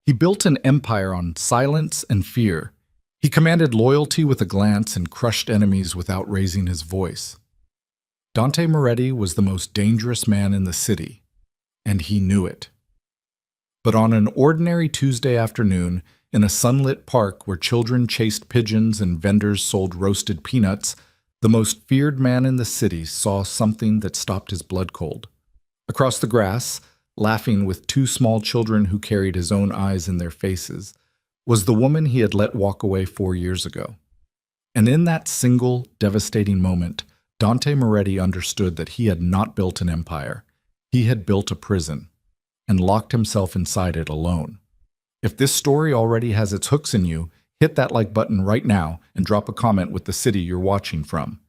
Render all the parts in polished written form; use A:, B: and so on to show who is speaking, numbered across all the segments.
A: He built an empire on silence and fear. He commanded loyalty with a glance and crushed enemies without raising his voice. Dante Moretti was the most dangerous man in the city, and he knew it. But on an ordinary Tuesday afternoon, in a sunlit park where children chased pigeons and vendors sold roasted peanuts, the most feared man in the city saw something that stopped his blood cold. Across the grass, laughing with two small children who carried his own eyes in their faces, was the woman he had let walk away 4 years ago. And in that single, devastating moment, Dante Moretti understood that he had not built an empire. He had built a prison, and locked himself inside it alone. If this story already has its hooks in you, hit that like button right now and drop a comment with the city you're watching from.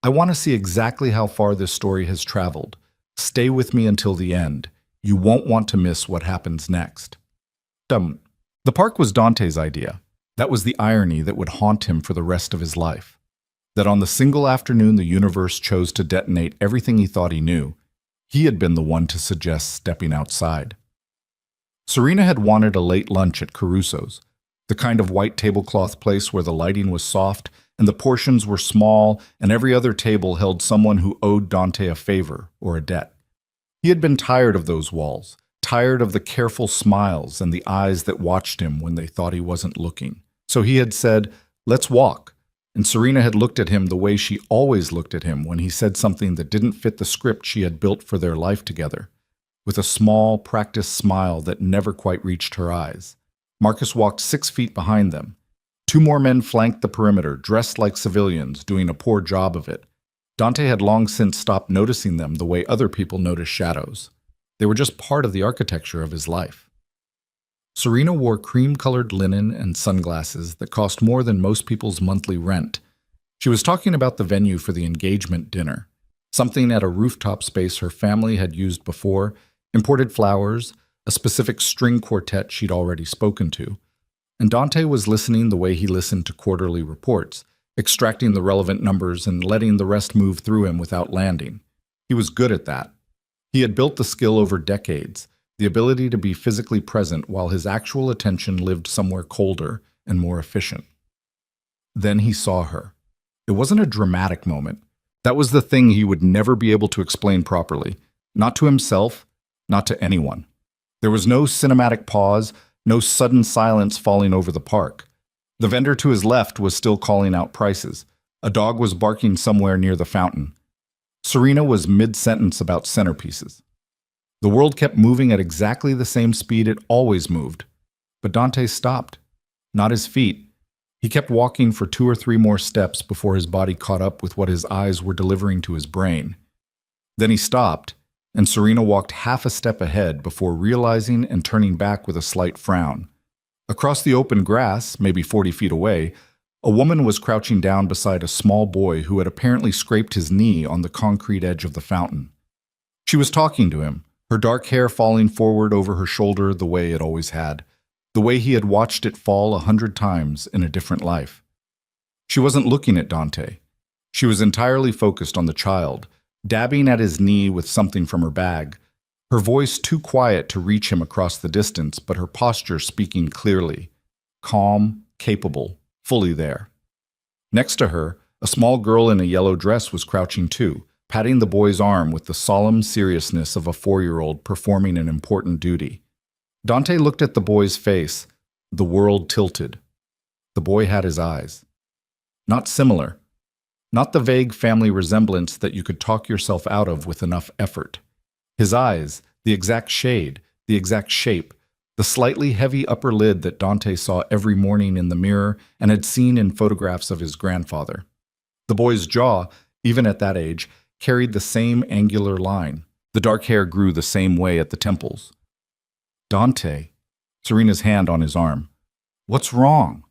A: I want to see exactly how far this story has traveled. Stay with me until the end. You won't want to miss what happens next. The park was Dante's idea. That was the irony that would haunt him for the rest of his life. That on the single afternoon the universe chose to detonate everything he thought he knew, he had been the one to suggest stepping outside. Serena had wanted a late lunch at Caruso's, the kind of white tablecloth place where the lighting was soft and the portions were small and every other table held someone who owed Dante a favor or a debt. He had been tired of those walls, tired of the careful smiles and the eyes that watched him when they thought he wasn't looking. So he had said, "Let's walk." And Serena had looked at him the way she always looked at him when he said something that didn't fit the script she had built for their life together, with a small, practiced smile that never quite reached her eyes. Marcus walked 6 feet behind them. 2 more men flanked the perimeter, dressed like civilians, doing a poor job of it. Dante had long since stopped noticing them the way other people notice shadows. They were just part of the architecture of his life. Serena wore cream-colored linen and sunglasses that cost more than most people's monthly rent. She was talking about the venue for the engagement dinner, something at a rooftop space her family had used before, imported flowers, a specific string quartet she'd already spoken to. And Dante was listening the way he listened to quarterly reports, extracting the relevant numbers and letting the rest move through him without landing. He was good at that. He had built the skill over decades, the ability to be physically present while his actual attention lived somewhere colder and more efficient. Then he saw her. It wasn't a dramatic moment. That was the thing he would never be able to explain properly, not to himself, not to anyone. There was no cinematic pause, no sudden silence falling over the park. The vendor to his left was still calling out prices. A dog was barking somewhere near the fountain. Serena was mid-sentence about centerpieces. The world kept moving at exactly the same speed it always moved. But Dante stopped. Not his feet. He kept walking for 2 or 3 more steps before his body caught up with what his eyes were delivering to his brain. Then he stopped, and Serena walked half a step ahead before realizing and turning back with a slight frown. Across the open grass, maybe 40 feet away, a woman was crouching down beside a small boy who had apparently scraped his knee on the concrete edge of the fountain. She was talking to him, her dark hair falling forward over her shoulder the way it always had, the way he had watched it fall 100 times in a different life. She wasn't looking at Dante. She was entirely focused on the child, dabbing at his knee with something from her bag, her voice too quiet to reach him across the distance, but her posture speaking clearly, calm, capable, fully there. Next to her, a small girl in a yellow dress was crouching too, patting the boy's arm with the solemn seriousness of a 4-year-old performing an important duty. Dante looked at the boy's face. The world tilted. The boy had his eyes. Not similar. Not the vague family resemblance that you could talk yourself out of with enough effort. His eyes, the exact shade, the exact shape, the slightly heavy upper lid that Dante saw every morning in the mirror and had seen in photographs of his grandfather. The boy's jaw, even at that age, carried the same angular line. The dark hair grew the same way at the temples. Dante, Serena's hand on his arm. What's wrong?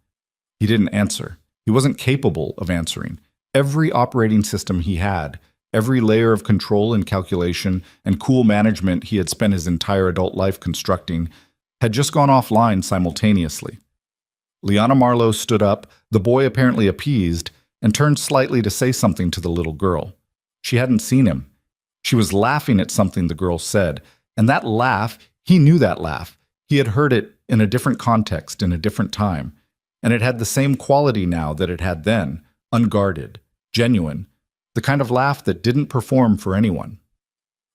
A: He didn't answer. He wasn't capable of answering. Every operating system he had, every layer of control and calculation and cool management he had spent his entire adult life constructing, had just gone offline simultaneously. Liana Marlowe stood up, the boy apparently appeased, and turned slightly to say something to the little girl. She hadn't seen him. She was laughing at something the girl said, and that laugh, he knew that laugh. He had heard it in a different context, in a different time, and it had the same quality now that it had then, unguarded, genuine, the kind of laugh that didn't perform for anyone.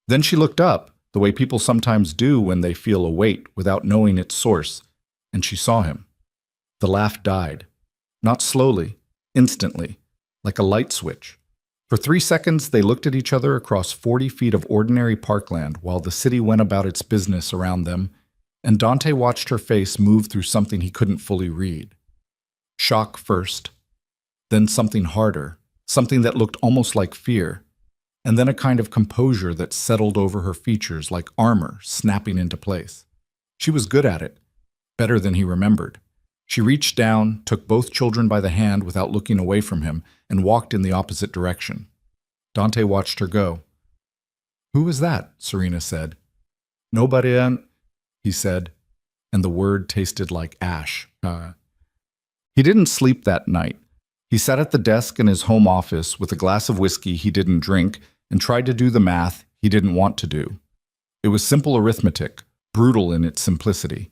A: Then she looked up, the way people sometimes do when they feel a weight without knowing its source, and she saw him. The laugh died. Not slowly, instantly, like a light switch. For 3 seconds, they looked at each other across 40 feet of ordinary parkland while the city went about its business around them, and Dante watched her face move through something he couldn't fully read. Shock first, then something harder, something that looked almost like fear, and then a kind of composure that settled over her features like armor snapping into place. She was good at it, better than he remembered. She reached down, took both children by the hand without looking away from him, and walked in the opposite direction. Dante watched her go. "Who was that?" Serena said. "Nobody," he said, and the word tasted like ash. He didn't sleep that night. He sat at the desk in his home office with a glass of whiskey he didn't drink and tried to do the math he didn't want to do. It was simple arithmetic, brutal in its simplicity.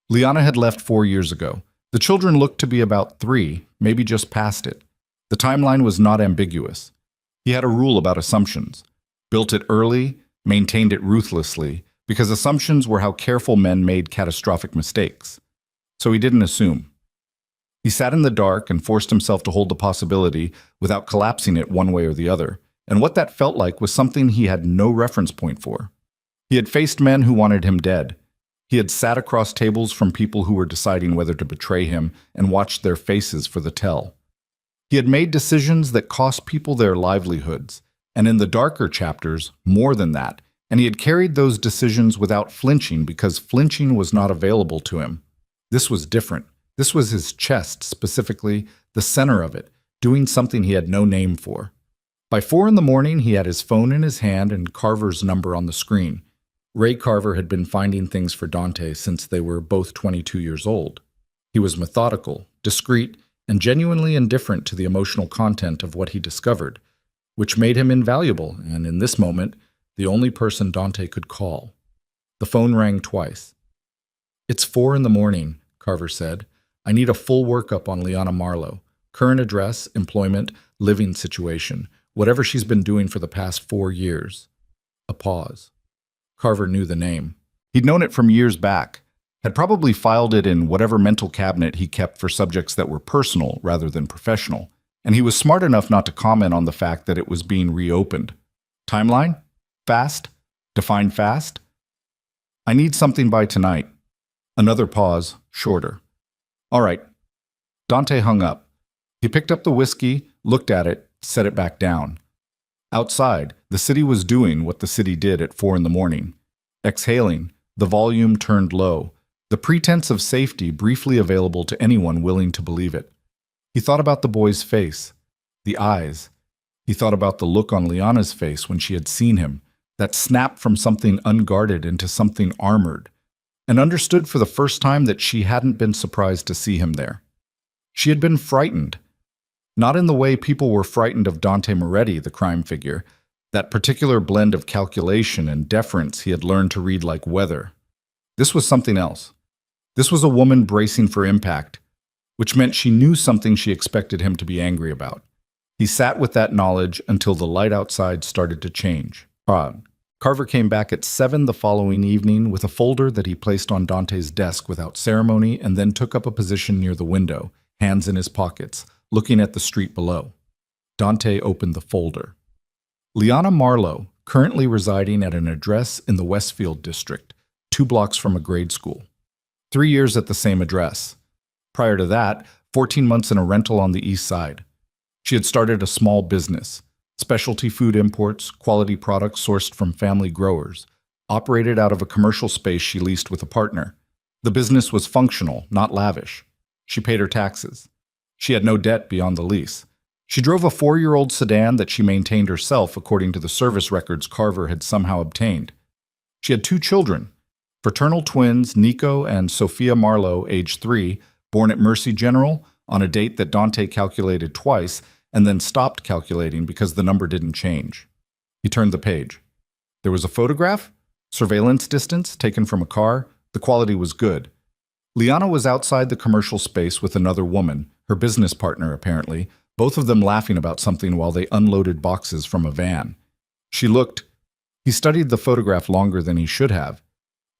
A: Liana had left 4 years ago. The children looked to be about 3, maybe just past it. The timeline was not ambiguous. He had a rule about assumptions. Built it early, maintained it ruthlessly, because assumptions were how careful men made catastrophic mistakes. So he didn't assume. He sat in the dark and forced himself to hold the possibility without collapsing it one way or the other, and what that felt like was something he had no reference point for. He had faced men who wanted him dead. He had sat across tables from people who were deciding whether to betray him and watched their faces for the tell. He had made decisions that cost people their livelihoods, and in the darker chapters, more than that, and he had carried those decisions without flinching because flinching was not available to him. This was different. This was his chest, specifically, the center of it, doing something he had no name for. By 4 a.m, he had his phone in his hand and Carver's number on the screen. Ray Carver had been finding things for Dante since they were both 22 years old. He was methodical, discreet, and genuinely indifferent to the emotional content of what he discovered, which made him invaluable, and in this moment, the only person Dante could call. The phone rang twice. "It's 4 a.m, Carver said. "I need a full workup on Liana Marlowe. Current address, employment, living situation, whatever she's been doing for the past 4 years. A pause. Carver knew the name. He'd known it from years back, had probably filed it in whatever mental cabinet he kept for subjects that were personal rather than professional, and he was smart enough not to comment on the fact that it was being reopened. Timeline? Fast? Define fast? "I need something by tonight." Another pause, shorter. "All right." Dante hung up. He picked up the whiskey, looked at it, set it back down. Outside, the city was doing what the city did at 4 a.m. Exhaling, the volume turned low, the pretense of safety briefly available to anyone willing to believe it. He thought about the boy's face, the eyes. He thought about the look on Liana's face when she had seen him, that snap from something unguarded into something armored, and understood for the first time that she hadn't been surprised to see him there. She had been frightened. Not in the way people were frightened of Dante Moretti, the crime figure, that particular blend of calculation and deference he had learned to read like weather. This was something else. This was a woman bracing for impact, which meant she knew something she expected him to be angry about. He sat with that knowledge until the light outside started to change. Carver came back at 7 the following evening with a folder that he placed on Dante's desk without ceremony and then took up a position near the window, hands in his pockets, looking at the street below. Dante opened the folder. Liana Marlowe, currently residing at an address in the Westfield district, 2 blocks from a grade school. 3 years at the same address. Prior to that, 14 months in a rental on the east side. She had started a small business, specialty food imports, quality products sourced from family growers, operated out of a commercial space she leased with a partner. The business was functional, not lavish. She paid her taxes. She had no debt beyond the lease. She drove a 4-year-old sedan that she maintained herself according to the service records Carver had somehow obtained. She had 2 children, fraternal twins Nico and Sophia Marlowe, age 3, born at Mercy General on a date that Dante calculated twice and then stopped calculating because the number didn't change. He turned the page. There was a photograph, surveillance distance taken from a car, The quality was good. Liana was outside the commercial space with another woman, her business partner apparently, both of them laughing about something while they unloaded boxes from a van. He studied the photograph longer than he should have.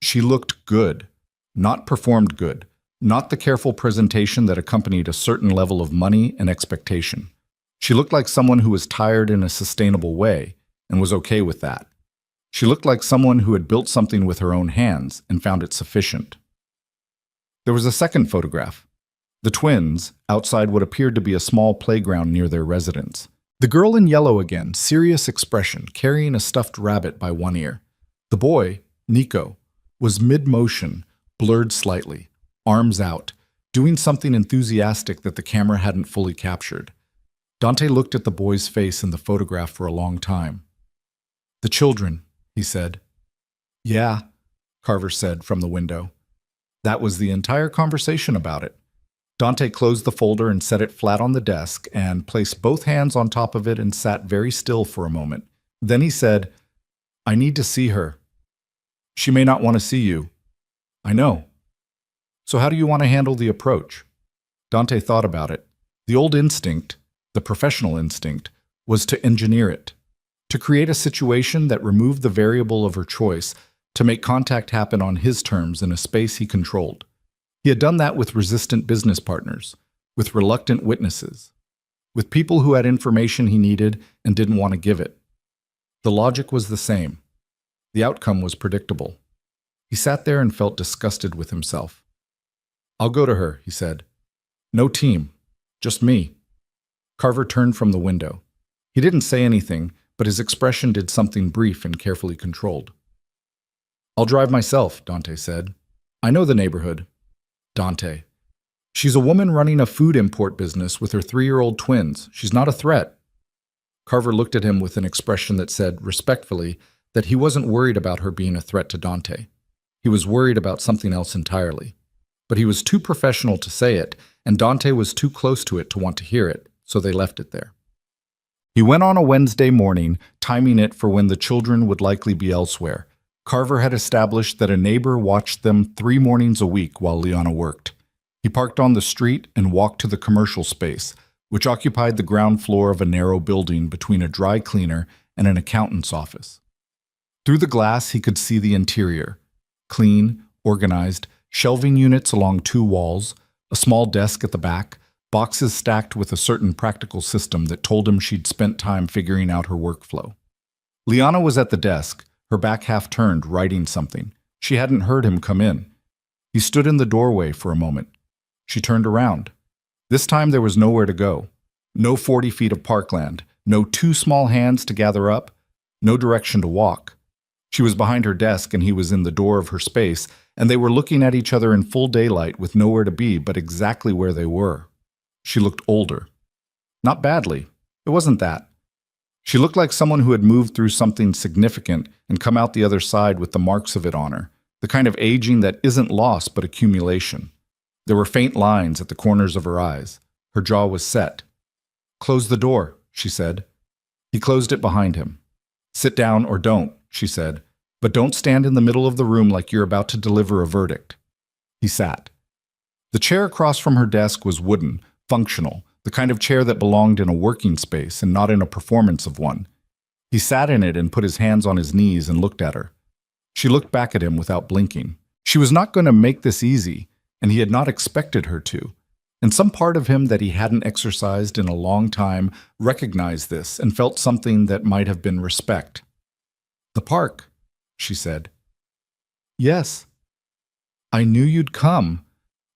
A: She looked good, not performed good, not the careful presentation that accompanied a certain level of money and expectation. She looked like someone who was tired in a sustainable way and was okay with that. She looked like someone who had built something with her own hands and found it sufficient. There was a second photograph. The twins, outside what appeared to be a small playground near their residence. The girl in yellow again, serious expression, carrying a stuffed rabbit by one ear. The boy, Nico, was mid-motion, blurred slightly, arms out, doing something enthusiastic that the camera hadn't fully captured. Dante looked at the boy's face in the photograph for a long time. "The children," he said. "Yeah," Carver said from the window. That was the entire conversation about it. Dante closed the folder and set it flat on the desk and placed both hands on top of it and sat very still for a moment. Then he said, "I need to see her. She may not want to see you." "I know. So how do you want to handle the approach?" Dante thought about it. The old instinct, the professional instinct, was to engineer it, to create a situation that removed the variable of her choice, to make contact happen on his terms in a space he controlled. He had done that with resistant business partners, with reluctant witnesses, with people who had information he needed and didn't want to give it. The logic was the same. The outcome was predictable. He sat there and felt disgusted with himself. "I'll go to her," he said. "No team, just me." Carver turned from the window. He didn't say anything, but his expression did something brief and carefully controlled. "I'll drive myself," Dante said. "I know the neighborhood." Dante. "She's a woman running a food import business with her 3-year-old twins. She's not a threat." Carver looked at him with an expression that said, respectfully, that he wasn't worried about her being a threat to Dante. He was worried about something else entirely. But he was too professional to say it, and Dante was too close to it to want to hear it, so they left it there. He went on a Wednesday morning, timing it for when the children would likely be elsewhere. Carver had established that a neighbor watched them 3 mornings a week while Liana worked. He parked on the street and walked to the commercial space, which occupied the ground floor of a narrow building between a dry cleaner and an accountant's office. Through the glass, he could see the interior. Clean, organized, shelving units along 2 walls, a small desk at the back, boxes stacked with a certain practical system that told him she'd spent time figuring out her workflow. Liana was at the desk, her back half turned, writing something. She hadn't heard him come in. He stood in the doorway for a moment. She turned around. This time there was nowhere to go. No 40 feet of parkland, no 2 small hands to gather up, no direction to walk. She was behind her desk and he was in the door of her space, and they were looking at each other in full daylight with nowhere to be but exactly where they were. She looked older. Not badly. It wasn't that. She looked like someone who had moved through something significant and come out the other side with the marks of it on her, the kind of aging that isn't loss but accumulation. There were faint lines at the corners of her eyes. Her jaw was set. "Close the door," she said. He closed it behind him. "Sit down or don't," she said, "but don't stand in the middle of the room like you're about to deliver a verdict." He sat. The chair across from her desk was wooden, functional, the kind of chair that belonged in a working space and not in a performance of one. He sat in it and put his hands on his knees and looked at her. She looked back at him without blinking. She was not going to make this easy, and he had not expected her to. And some part of him that he hadn't exercised in a long time recognized this and felt something that might have been respect. "The park," she said. "Yes. I knew you'd come.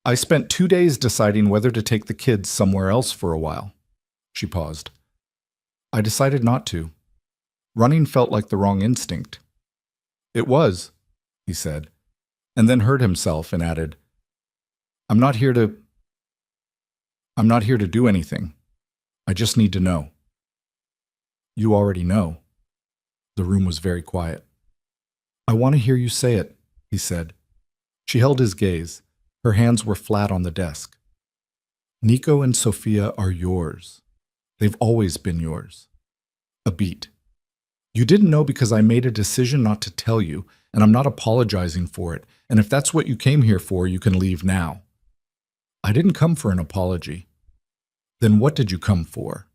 A: I spent 2 days deciding whether to take the kids somewhere else for a while." She paused. "I decided not to. Running felt like the wrong instinct." "It was," he said, and then heard himself and added, I'm not here to do anything. I just need to know." "You already know." The room was very quiet. "I want to hear you say it," he said. She held his gaze. Her hands were flat on the desk. "Nico and Sophia are yours. They've always been yours." A beat. "You didn't know because I made a decision not to tell you, and I'm not apologizing for it. And if that's what you came here for, you can leave now." "I didn't come for an apology." "Then what did you come for?"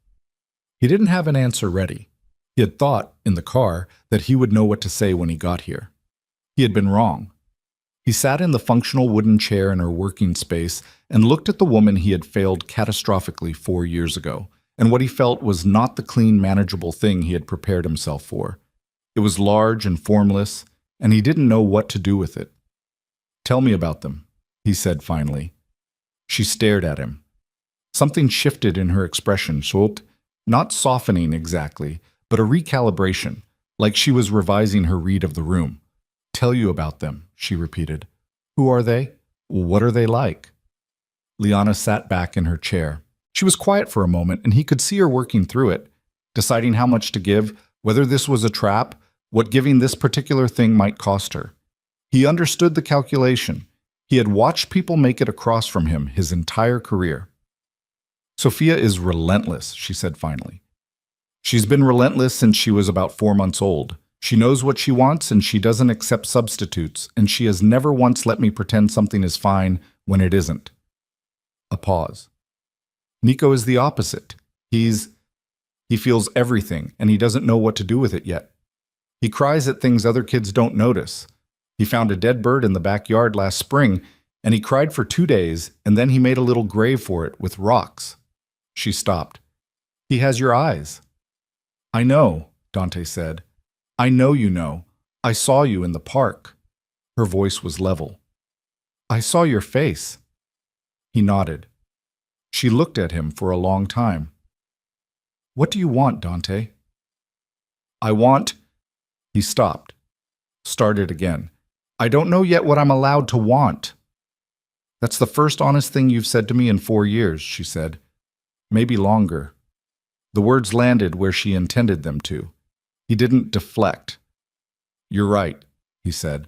A: He didn't have an answer ready. He had thought, in the car, that he would know what to say when he got here. He had been wrong. He sat in the functional wooden chair in her working space and looked at the woman he had failed catastrophically 4 years ago, and what he felt was not the clean, manageable thing he had prepared himself for. It was large and formless, and he didn't know what to do with it. "Tell me about them," he said finally. She stared at him. Something shifted in her expression, not softening exactly, but a recalibration, like she was revising her read of the room. "Tell you about them," she repeated. "Who are they? What are they like?" Liana sat back in her chair. She was quiet for a moment, and he could see her working through it, deciding how much to give, whether this was a trap, what giving this particular thing might cost her. He understood the calculation. He had watched people make it across from him his entire career. "Sophia is relentless," she said finally. "She's been relentless since she was about 4 months old. She knows what she wants and she doesn't accept substitutes, and she has never once let me pretend something is fine when it isn't." A pause. "Nico is the opposite. He feels everything, and he doesn't know what to do with it yet. He cries at things other kids don't notice. He found a dead bird in the backyard last spring, and he cried for 2 days, and then he made a little grave for it with rocks." She stopped. "He has your eyes." "I know," Dante said. "I know you know. I saw you in the park." Her voice was level. "I saw your face." He nodded. She looked at him for a long time. "What do you want, Dante?" "I want—" He stopped. Started again. "I don't know yet what I'm allowed to want." "That's the first honest thing you've said to me in 4 years," she said. "Maybe longer." The words landed where she intended them to. He didn't deflect. "You're right," he said.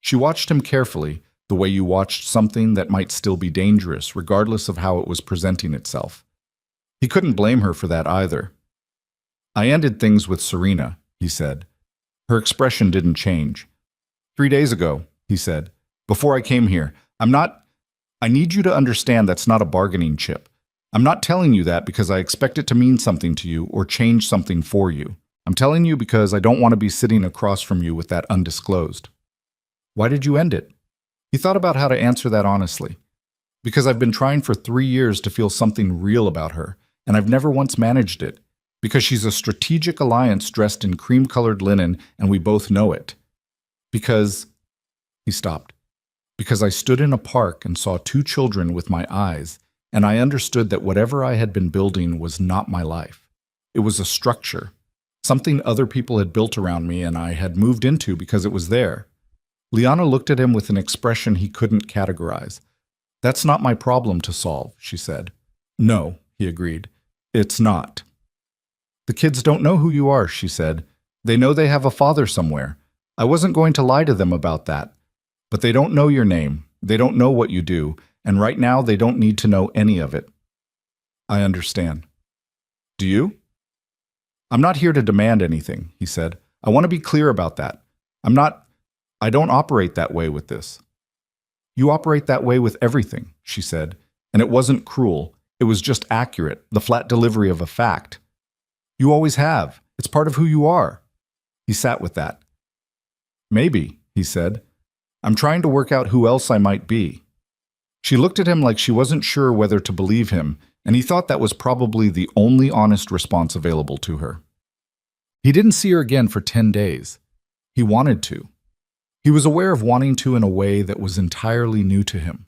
A: She watched him carefully, the way you watched something that might still be dangerous, regardless of how it was presenting itself. He couldn't blame her for that either. "I ended things with Serena," he said. Her expression didn't change. 3 days ago," he said, "before I came here. I need you to understand that's not a bargaining chip. I'm not telling you that because I expect it to mean something to you or change something for you. I'm telling you because I don't want to be sitting across from you with that undisclosed." "Why did you end it?" He thought about how to answer that honestly. "Because I've been trying for 3 years to feel something real about her, and I've never once managed it. Because she's a strategic alliance dressed in cream-colored linen, and we both know it. Because—" He stopped. "Because I stood in a park and saw 2 children with my eyes, and I understood that whatever I had been building was not my life. It was a structure, something other people had built around me and I had moved into because it was there." Liana looked at him with an expression he couldn't categorize. "That's not my problem to solve," she said. "No," he agreed. "It's not." "The kids don't know who you are," she said. "They know they have a father somewhere. I wasn't going to lie to them about that. But they don't know your name. They don't know what you do. And right now they don't need to know any of it." "I understand." "Do you?" "I'm not here to demand anything," he said. "I want to be clear about that. I don't operate that way with this." "You operate that way with everything," she said. "And it wasn't cruel. It was just accurate, the flat delivery of a fact. You always have. It's part of who you are." He sat with that. "Maybe," he said. "I'm trying to work out who else I might be." She looked at him like she wasn't sure whether to believe him, and he thought that was probably the only honest response available to her. He didn't see her again for 10 days. He wanted to. He was aware of wanting to in a way that was entirely new to him.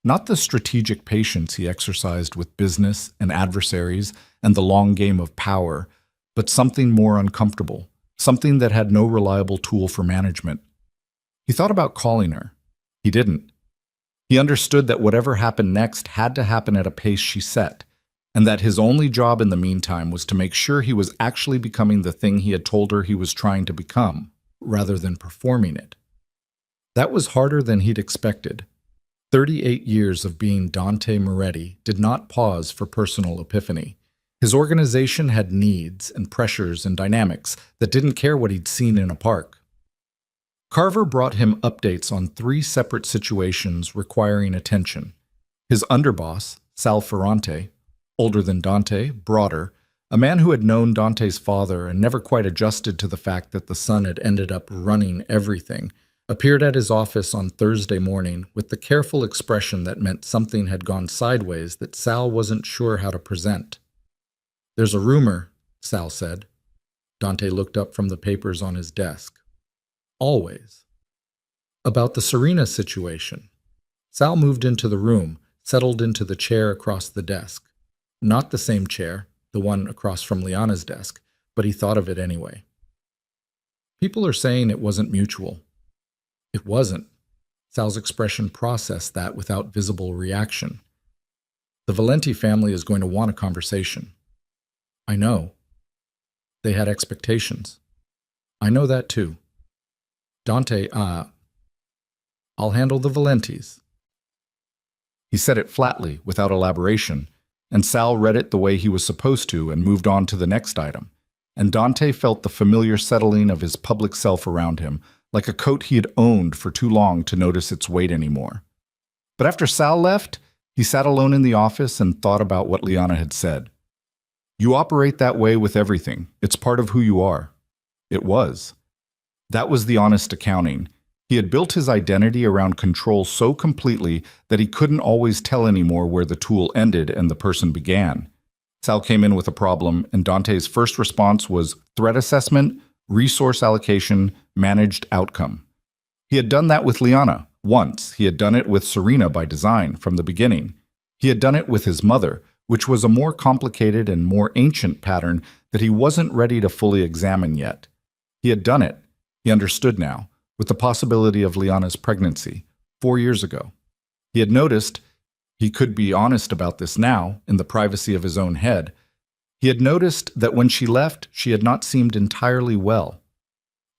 A: Not the strategic patience he exercised with business and adversaries and the long game of power, but something more uncomfortable, something that had no reliable tool for management. He thought about calling her. He didn't. He understood that whatever happened next had to happen at a pace she set, and that his only job in the meantime was to make sure he was actually becoming the thing he had told her he was trying to become, rather than performing it. That was harder than he'd expected. 38 years of being Dante Moretti did not pause for personal epiphany. His organization had needs and pressures and dynamics that didn't care what he'd seen in a park. Carver brought him updates on 3 separate situations requiring attention. His underboss, Sal Ferrante, older than Dante, broader, a man who had known Dante's father and never quite adjusted to the fact that the son had ended up running everything, appeared at his office on Thursday morning with the careful expression that meant something had gone sideways that Sal wasn't sure how to present. "There's a rumor," Sal said. Dante looked up from the papers on his desk. "Always." "About the Serena situation." Sal moved into the room, settled into the chair across the desk. Not the same chair, the one across from Liana's desk, but he thought of it anyway. "People are saying it wasn't mutual." It wasn't. Sal's expression processed that without visible reaction. "The Valenti family is going to want a conversation." "I know." "They had expectations." "I know that too." Dante, I'll handle the Valentis." He said it flatly, without elaboration, and Sal read it the way he was supposed to and moved on to the next item. And Dante felt the familiar settling of his public self around him, like a coat he had owned for too long to notice its weight anymore. But after Sal left, he sat alone in the office and thought about what Liana had said. "You operate that way with everything. It's part of who you are." It was. That was the honest accounting. He had built his identity around control so completely that he couldn't always tell anymore where the tool ended and the person began. Sal came in with a problem, and Dante's first response was threat assessment, resource allocation, managed outcome. He had done that with Liana once. He had done it with Serena by design from the beginning. He had done it with his mother, which was a more complicated and more ancient pattern that he wasn't ready to fully examine yet. He had done it. He understood now, with the possibility of Liana's pregnancy, 4 years ago. He had noticed, he could be honest about this now, in the privacy of his own head, he had noticed that when she left, she had not seemed entirely well.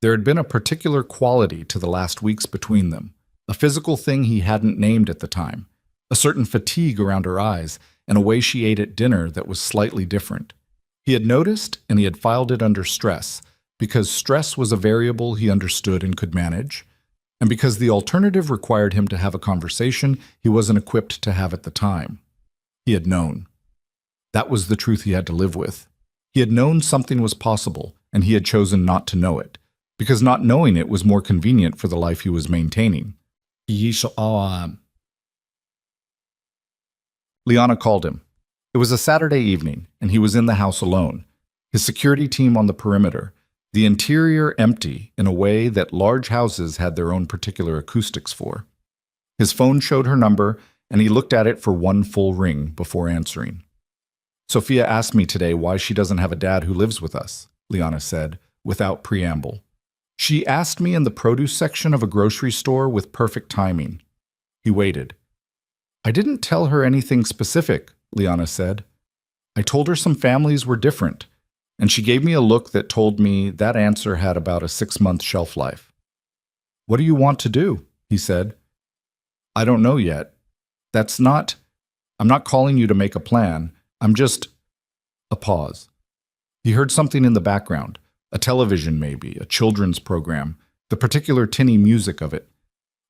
A: There had been a particular quality to the last weeks between them, a physical thing he hadn't named at the time, a certain fatigue around her eyes, and a way she ate at dinner that was slightly different. He had noticed, and he had filed it under stress, because stress was a variable he understood and could manage, and because the alternative required him to have a conversation he wasn't equipped to have at the time. He had known. That was the truth he had to live with. He had known something was possible, and he had chosen not to know it, because not knowing it was more convenient for the life he was maintaining. Liana called him. It was a Saturday evening, and he was in the house alone, his security team on the perimeter, the interior empty in a way that large houses had their own particular acoustics for. His phone showed her number, and he looked at it for one full ring before answering. "Sophia asked me today why she doesn't have a dad who lives with us," Liana said, without preamble. "She asked me in the produce section of a grocery store with perfect timing." He waited. "I didn't tell her anything specific," Liana said. "I told her some families were different, and she gave me a look that told me that answer had about a 6-month shelf life." "What do you want to do?" he said. "I don't know yet. I'm not calling you to make a plan. I'm just—" A pause. He heard something in the background, a television maybe, a children's program, the particular tinny music of it.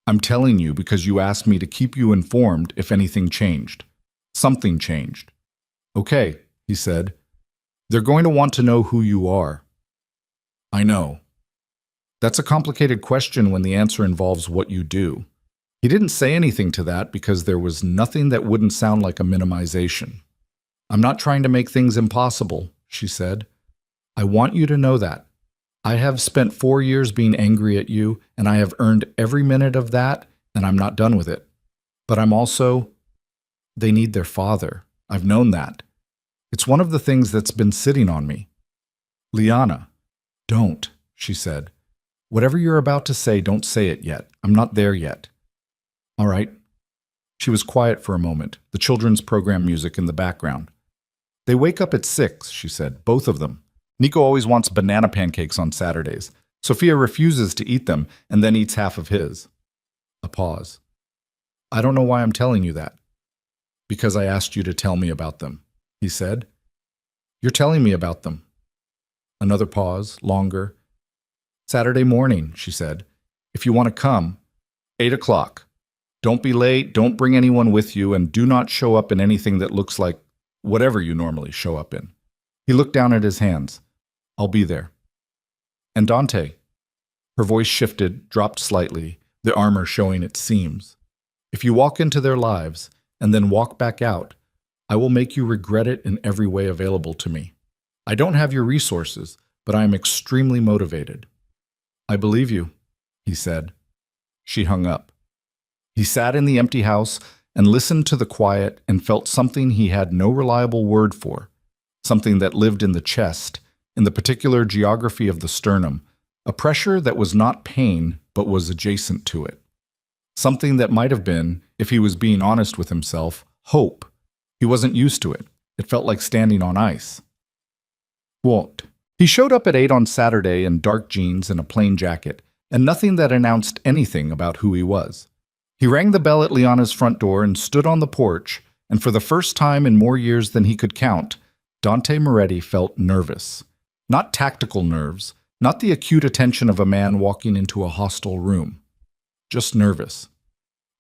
A: "I'm telling you because you asked me to keep you informed if anything changed. Something changed." "Okay," he said. "They're going to want to know who you are." "I know." That's a complicated question when the answer involves what you do. He didn't say anything to that because there was nothing that wouldn't sound like a minimization. "I'm not trying to make things impossible," she said. "I want you to know that. I have spent 4 years being angry at you, and I have earned every minute of that, and I'm not done with it. But I'm also— They need their father. I've known that. It's one of the things that's been sitting on me." "Liana." "Don't," she said. "Whatever you're about to say, don't say it yet. I'm not there yet." "All right." She was quiet for a moment, the children's program music in the background. "They wake up at 6, she said, both of them. Nico always wants banana pancakes on Saturdays. Sophia refuses to eat them and then eats half of his." A pause. "I don't know why I'm telling you that." "Because I asked you to tell me about them," he said. "You're telling me about them." Another pause, longer. "Saturday morning," she said. If you want to come, 8 o'clock. Don't be late, don't bring anyone with you, and do not show up in anything that looks like whatever you normally show up in. He looked down at his hands. I'll be there. And Dante? Her voice shifted, dropped slightly, the armor showing its seams. If you walk into their lives and then walk back out, I will make you regret it in every way available to me. I don't have your resources, but I am extremely motivated. I believe you, he said. She hung up. He sat in the empty house and listened to the quiet and felt something he had no reliable word for, something that lived in the chest, in the particular geography of the sternum, a pressure that was not pain but was adjacent to it. Something that might have been, if he was being honest with himself, hope. He wasn't used to it. It felt like standing on ice. Walked. He showed up at 8 on Saturday in dark jeans and a plain jacket, and nothing that announced anything about who he was. He rang the bell at Liana's front door and stood on the porch, and for the first time in more years than he could count, Dante Moretti felt nervous. Not tactical nerves, not the acute attention of a man walking into a hostile room. Just nervous.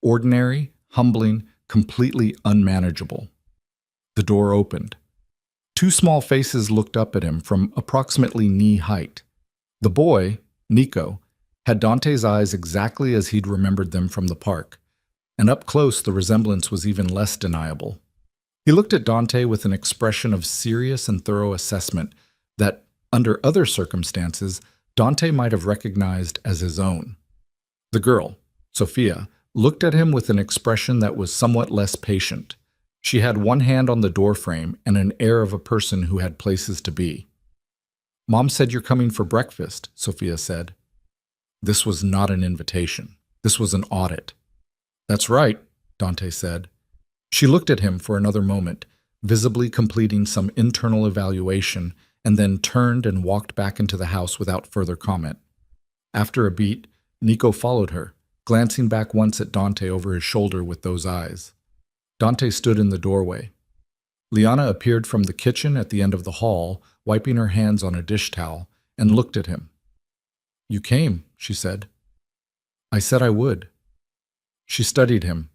A: Ordinary, humbling, completely unmanageable. The door opened. 2 small faces looked up at him from approximately knee height. The boy, Nico, had Dante's eyes exactly as he'd remembered them from the park, and up close the resemblance was even less deniable. He looked at Dante with an expression of serious and thorough assessment that, under other circumstances, Dante might have recognized as his own. The girl, Sophia, looked at him with an expression that was somewhat less patient. She had one hand on the doorframe and an air of a person who had places to be. Mom said you're coming for breakfast, Sophia said. This was not an invitation. This was an audit. That's right, Dante said. She looked at him for another moment, visibly completing some internal evaluation, and then turned and walked back into the house without further comment. After a beat, Nico followed her, glancing back once at Dante over his shoulder with those eyes. Dante stood in the doorway. Liana appeared from the kitchen at the end of the hall, wiping her hands on a dish towel, and looked at him. You came, she said. I said I would. She studied him,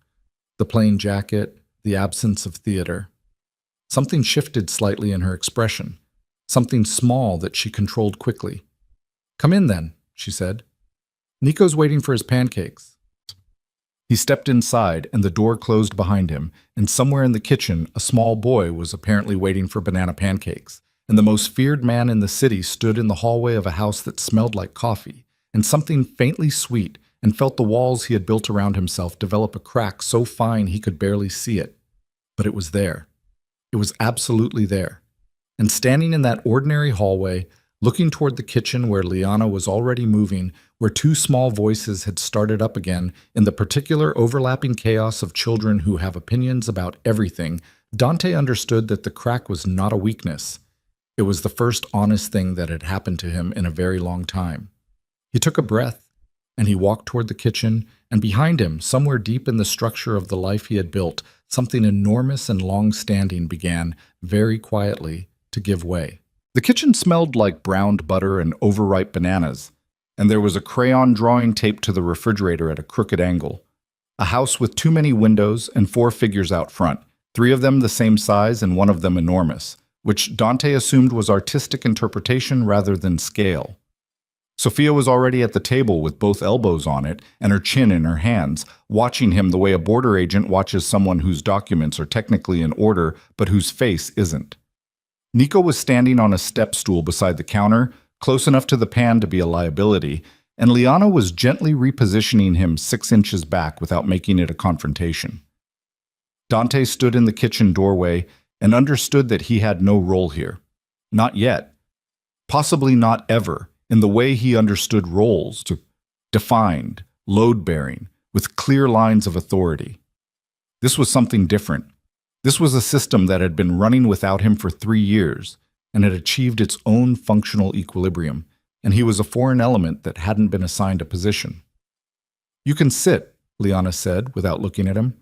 A: the plain jacket, the absence of theater. Something shifted slightly in her expression, something small that she controlled quickly. Come in then, she said. Nico's waiting for his pancakes. He stepped inside, and the door closed behind him, and somewhere in the kitchen a small boy was apparently waiting for banana pancakes, and the most feared man in the city stood in the hallway of a house that smelled like coffee, and something faintly sweet, and felt the walls he had built around himself develop a crack so fine he could barely see it. But it was there. It was absolutely there. And standing in that ordinary hallway, looking toward the kitchen where Liana was already moving, where 2 small voices had started up again in the particular overlapping chaos of children who have opinions about everything, Dante understood that the crack was not a weakness. It was the first honest thing that had happened to him in a very long time. He took a breath, and he walked toward the kitchen, and behind him, somewhere deep in the structure of the life he had built, something enormous and long-standing began, very quietly, to give way. The kitchen smelled like browned butter and overripe bananas, and there was a crayon drawing taped to the refrigerator at a crooked angle. A house with too many windows and 4 figures out front, 3 of them the same size and 1 of them enormous, which Dante assumed was artistic interpretation rather than scale. Sophia was already at the table with both elbows on it and her chin in her hands, watching him the way a border agent watches someone whose documents are technically in order but whose face isn't. Nico was standing on a step stool beside the counter, close enough to the pan to be a liability, and Liana was gently repositioning him 6 inches back without making it a confrontation. Dante stood in the kitchen doorway and understood that he had no role here. Not yet. Possibly not ever, in the way he understood roles, defined, load-bearing, with clear lines of authority. This was something different. This was a system that had been running without him for 3 years and had achieved its own functional equilibrium, and he was a foreign element that hadn't been assigned a position. You can sit, Liana said, without looking at him.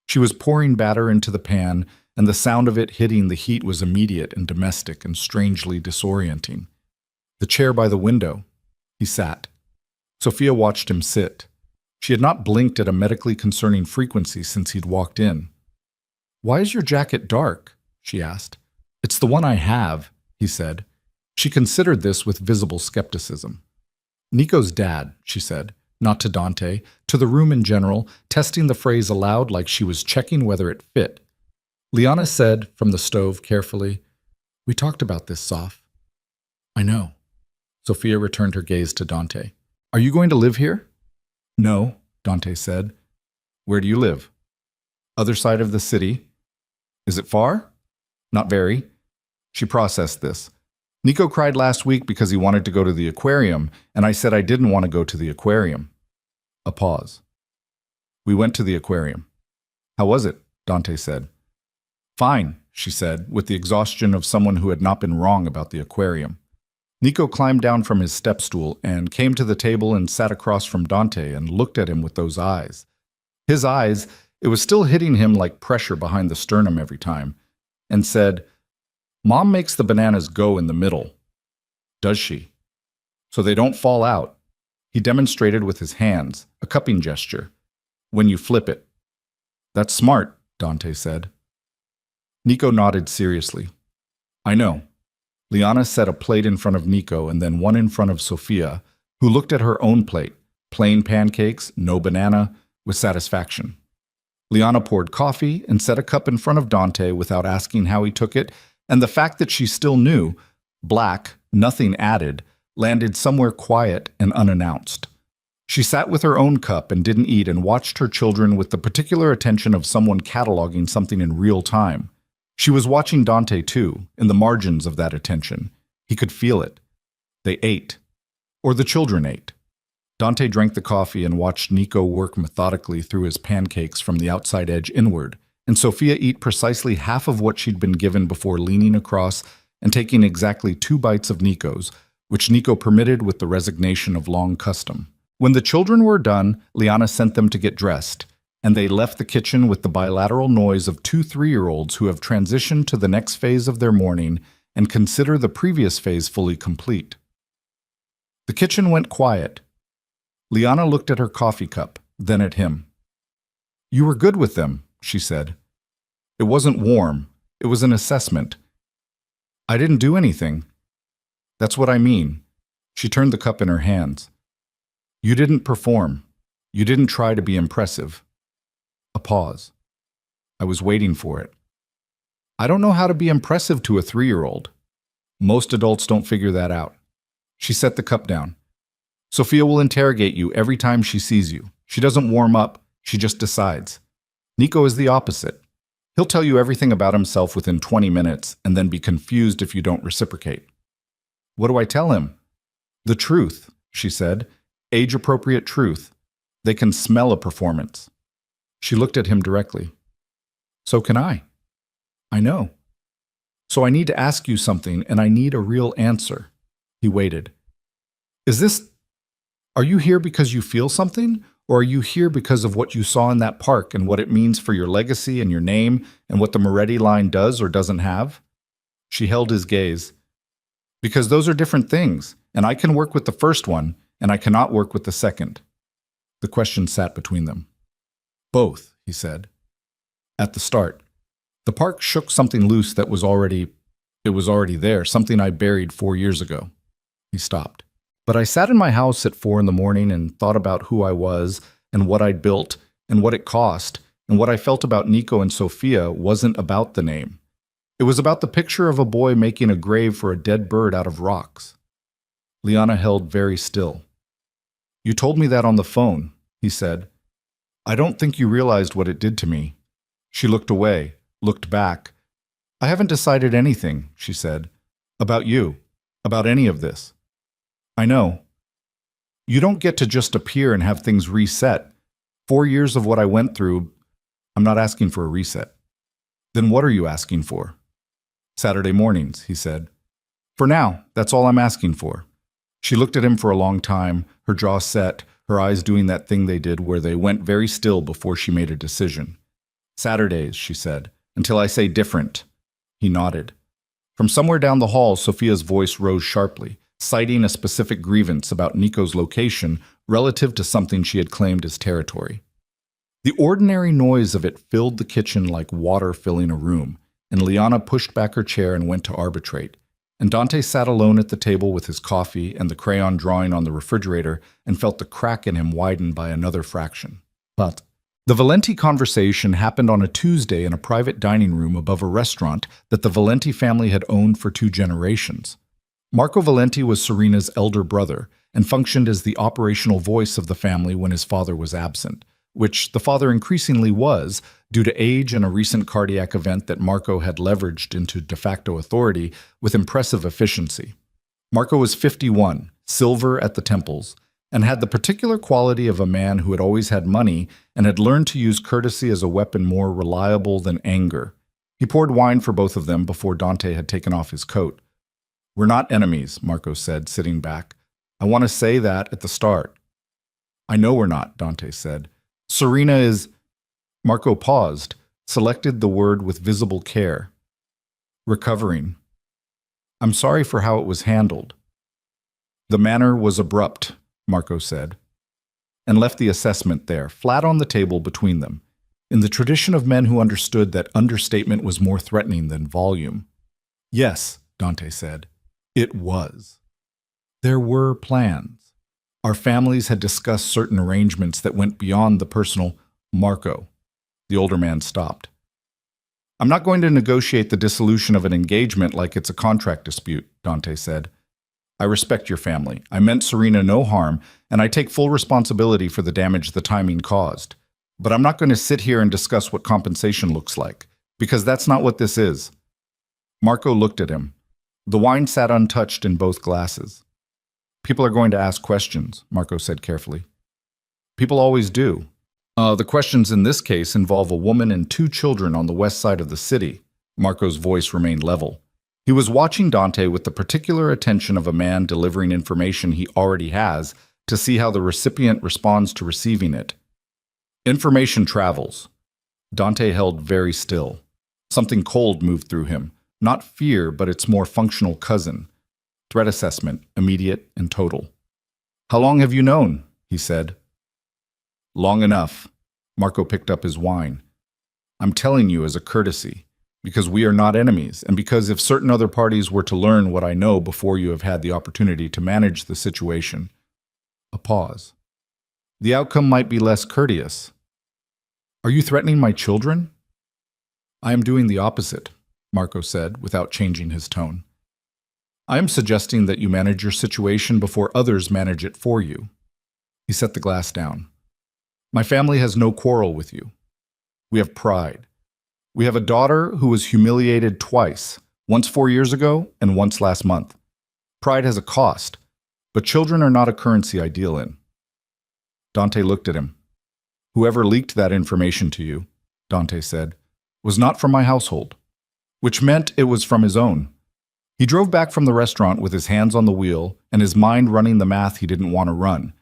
A: She was pouring batter into the pan, and the sound of it hitting the heat was immediate and domestic and strangely disorienting. The chair by the window. He sat. Sophia watched him sit. She had not blinked at a medically concerning frequency since he'd walked in. "Why is your jacket dark?" she asked. "It's the one I have," he said. She considered this with visible skepticism. "Nico's dad," she said, not to Dante, to the room in general, testing the phrase aloud like she was checking whether it fit. Liana said from the stove carefully, "We talked about this, Soph." "I know." Sophia returned her gaze to Dante. "Are you going to live here?" "No," Dante said. "Where do you live?" "Other side of the city." "Is it far?" "Not very." She processed this. "Nico cried last week because he wanted to go to the aquarium, and I said I didn't want to go to the aquarium." A pause. "We went to the aquarium." "How was it?" Dante said. "Fine," she said, with the exhaustion of someone who had not been wrong about the aquarium. Nico climbed down from his step stool and came to the table and sat across from Dante and looked at him with those eyes. His eyes, it was still hitting him like pressure behind the sternum every time, and said, "Mom makes the bananas go in the middle." "Does she?" "So they don't fall out." He demonstrated with his hands, a cupping gesture. "When you flip it." "That's smart," Dante said. Nico nodded seriously. "I know." Liana set a plate in front of Nico and then one in front of Sophia, who looked at her own plate, plain pancakes, no banana, with satisfaction. Liana poured coffee and set a cup in front of Dante without asking how he took it, and the fact that she still knew, black, nothing added, landed somewhere quiet and unannounced. She sat with her own cup and didn't eat and watched her children with the particular attention of someone cataloging something in real time. She was watching Dante too, in the margins of that attention. He could feel it. They ate. Or the children ate. Dante drank the coffee and watched Nico work methodically through his pancakes from the outside edge inward, and Sophia eat precisely half of what she'd been given before leaning across and taking exactly 2 bites of Nico's, which Nico permitted with the resignation of long custom. When the children were done, Liana sent them to get dressed, and they left the kitchen with the bilateral noise of 2 3-year-olds who have transitioned to the next phase of their morning and consider the previous phase fully complete. The kitchen went quiet. Liana looked at her coffee cup, then at him. "You were good with them," she said. "It wasn't warm. It was an assessment." "I didn't do anything." "That's what I mean." She turned the cup in her hands. "You didn't perform. You didn't try to be impressive." A pause. "I was waiting for it." "I don't know how to be impressive to a 3-year-old. Most adults don't figure that out." She set the cup down. "Sophia will interrogate you every time she sees you. She doesn't warm up, she just decides. Nico is the opposite. He'll tell you everything about himself within 20 minutes and then be confused if you don't reciprocate." "What do I tell him?" "The truth," she said. "Age-appropriate truth. They can smell a performance." She looked at him directly. "So can I." "I know." "So I need to ask you something, and I need a real answer." He waited. Are you here because you feel something, or are you here because of what you saw in that park and what it means for your legacy and your name and what the Moretti line does or doesn't have?" She held his gaze. "Because those are different things, and I can work with the first one, and I cannot work with the second." The question sat between them. "Both," he said. "At the start. The park shook something loose that was already there, something I buried 4 years ago." He stopped. "But I sat in my house at 4 in the morning and thought about who I was and what I'd built and what it cost, and what I felt about Nico and Sophia wasn't about the name. It was about the picture of a boy making a grave for a dead bird out of rocks." Liana held very still. "You told me that on the phone," he said. "I don't think you realized what it did to me." She looked away, looked back. "I haven't decided anything," she said, "about you, about any of this." "I know. You don't get to just appear and have things reset. 4 years of what I went through, I'm not asking for a reset." "Then what are you asking for?" "Saturday mornings," he said. "For now, that's all I'm asking for." She looked at him for a long time, her jaw set, her eyes doing that thing they did where they went very still before she made a decision. "Saturdays," she said, "until I say different." He nodded. From somewhere down the hall, Sophia's voice rose sharply. citing a specific grievance about Nico's location relative to something she had claimed as territory. The ordinary noise of it filled the kitchen like water filling a room, and Liana pushed back her chair and went to arbitrate. And Dante sat alone at the table with his coffee and the crayon drawing on the refrigerator and felt the crack in him widen by another fraction. But the Valenti conversation happened on a Tuesday in a private dining room above a restaurant that the Valenti family had owned for 2 generations. Marco Valenti was Serena's elder brother and functioned as the operational voice of the family when his father was absent, which the father increasingly was due to age and a recent cardiac event that Marco had leveraged into de facto authority with impressive efficiency. Marco was 51, silver at the temples, and had the particular quality of a man who had always had money and had learned to use courtesy as a weapon more reliable than anger. He poured wine for both of them before Dante had taken off his coat. "We're not enemies," Marco said, sitting back. "I want to say that at the start." "I know we're not," Dante said. "Serena is—" Marco paused, selected the word with visible care. "Recovering. I'm sorry for how it was handled." "The manner was abrupt," Marco said, and left the assessment there, flat on the table between them, in the tradition of men who understood that understatement was more threatening than volume. "Yes," Dante said, "it was. There were plans. Our families had discussed certain arrangements that went beyond the personal." "Marco," the older man stopped. "I'm not going to negotiate the dissolution of an engagement like it's a contract dispute," Dante said. "I respect your family. I meant Serena no harm, and I take full responsibility for the damage the timing caused. But I'm not going to sit here and discuss what compensation looks like, because that's not what this is." Marco looked at him. The wine sat untouched in both glasses. "People are going to ask questions," Marco said carefully. "People always do. The questions in this case involve a woman and 2 children on the west side of the city." Marco's voice remained level. He was watching Dante with the particular attention of a man delivering information he already has to see how the recipient responds to receiving it. "Information travels." Dante held very still. Something cold moved through him. Not fear, but its more functional cousin. Threat assessment, immediate and total. "How long have you known?" he said. "Long enough." Marco picked up his wine. "I'm telling you as a courtesy, because we are not enemies, and because if certain other parties were to learn what I know before you have had the opportunity to manage the situation." A pause. "The outcome might be less courteous." "Are you threatening my children?" "I am doing the opposite," Marco said, without changing his tone. "I am suggesting that you manage your situation before others manage it for you." He set the glass down. "My family has no quarrel with you. We have pride. We have a daughter who was humiliated twice, once 4 years ago and once last month. Pride has a cost, but children are not a currency I deal in." Dante looked at him. "Whoever leaked that information to you," Dante said, "was not from my household," which meant it was from his own. He drove back from the restaurant with his hands on the wheel and his mind running the math he didn't want to run.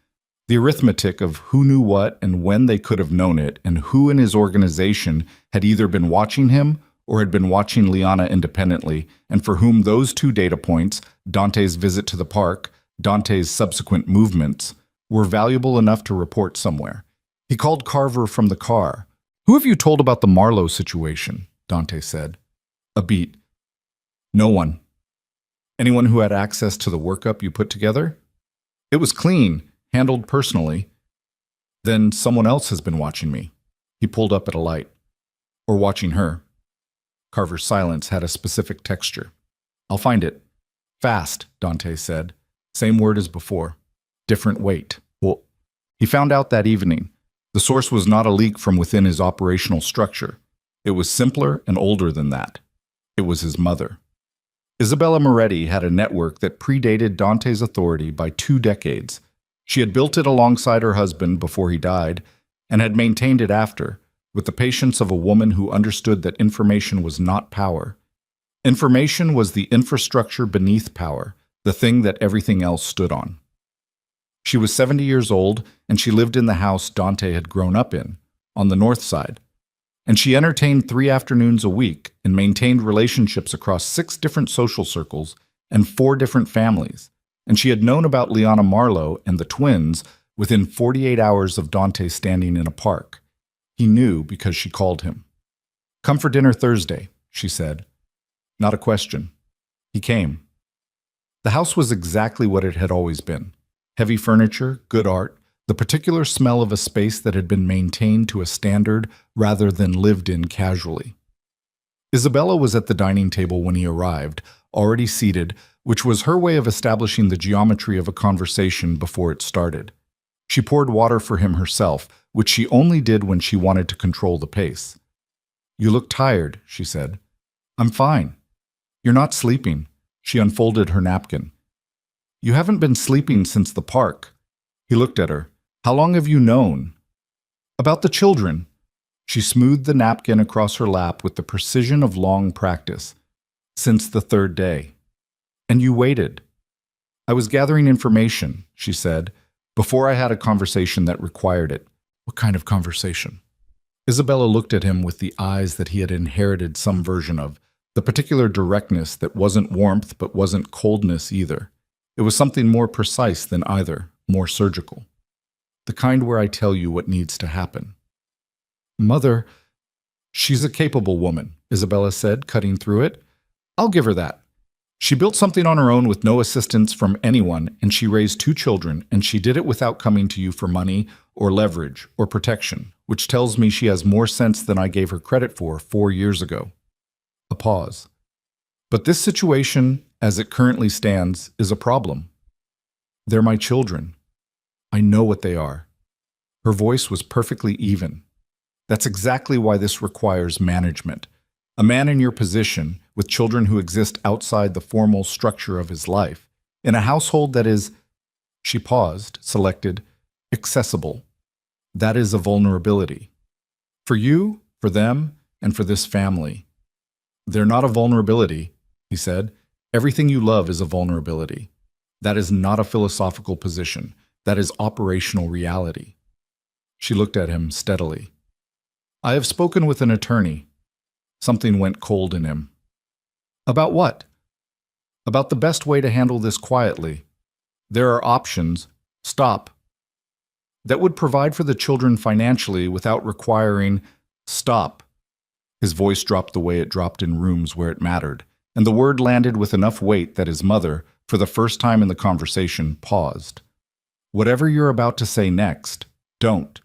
A: The arithmetic of who knew what and when they could have known it, and who in his organization had either been watching him or had been watching Liana independently, and for whom those 2 data points, Dante's visit to the park, Dante's subsequent movements, were valuable enough to report somewhere. He called Carver from the car. "Who have you told about the Marlowe situation?" Dante said. A beat. "No one." "Anyone who had access to the workup you put together?" "It was clean. Handled personally." "Then someone else has been watching me." He pulled up at a light. "Or watching her." Carver's silence had a specific texture. "I'll find it." "Fast," Dante said. Same word as before. Different weight. Well, he found out that evening. The source was not a leak from within his operational structure. It was simpler and older than that. It was his mother. Isabella Moretti had a network that predated Dante's authority by 2 decades. She had built it alongside her husband before he died, and had maintained it after, with the patience of a woman who understood that information was not power. Information was the infrastructure beneath power, the thing that everything else stood on. She was 70 years old, and she lived in the house Dante had grown up in, on the north side. And she entertained 3 afternoons a week and maintained relationships across 6 different social circles and 4 different families, and she had known about Liana Marlowe and the twins within 48 hours of Dante standing in a park. He knew because she called him. "Come for dinner Thursday," she said. Not a question. He came. The house was exactly what it had always been. Heavy furniture, good art, the particular smell of a space that had been maintained to a standard rather than lived in casually. Isabella was at the dining table when he arrived, already seated, which was her way of establishing the geometry of a conversation before it started. She poured water for him herself, which she only did when she wanted to control the pace. "You look tired," she said. "I'm fine." "You're not sleeping." She unfolded her napkin. "You haven't been sleeping since the park." He looked at her. "How long have you known?" "About the children." She smoothed the napkin across her lap with the precision of long practice. "Since the third day." "And you waited." "I was gathering information," she said, "before I had a conversation that required it." "What kind of conversation?" Isabella looked at him with the eyes that he had inherited some version of, the particular directness that wasn't warmth but wasn't coldness either. It was something more precise than either, more surgical. "The kind where I tell you what needs to happen." "Mother, she's a capable woman," Isabella said, cutting through it. "I'll give her that. She built something on her own with no assistance from anyone, and she raised 2 children, and she did it without coming to you for money or leverage or protection, which tells me she has more sense than I gave her credit for 4 years ago." A pause. "But this situation, as it currently stands, is a problem. They're my children. I know what they are." Her voice was perfectly even. "That's exactly why this requires management. A man in your position, with children who exist outside the formal structure of his life, in a household that is," she paused, selected, "accessible. That is a vulnerability. For you, for them, and for this family." "They're not a vulnerability," he said. "Everything you love is a vulnerability. That is not a philosophical position. That is operational reality." She looked at him steadily. "I have spoken with an attorney." Something went cold in him. "About what?" "About the best way to handle this quietly. There are options. Stop. That would provide for the children financially without requiring—" "Stop." His voice dropped the way it dropped in rooms where it mattered, and the word landed with enough weight that his mother, for the first time in the conversation, paused. "Whatever you're about to say next, don't."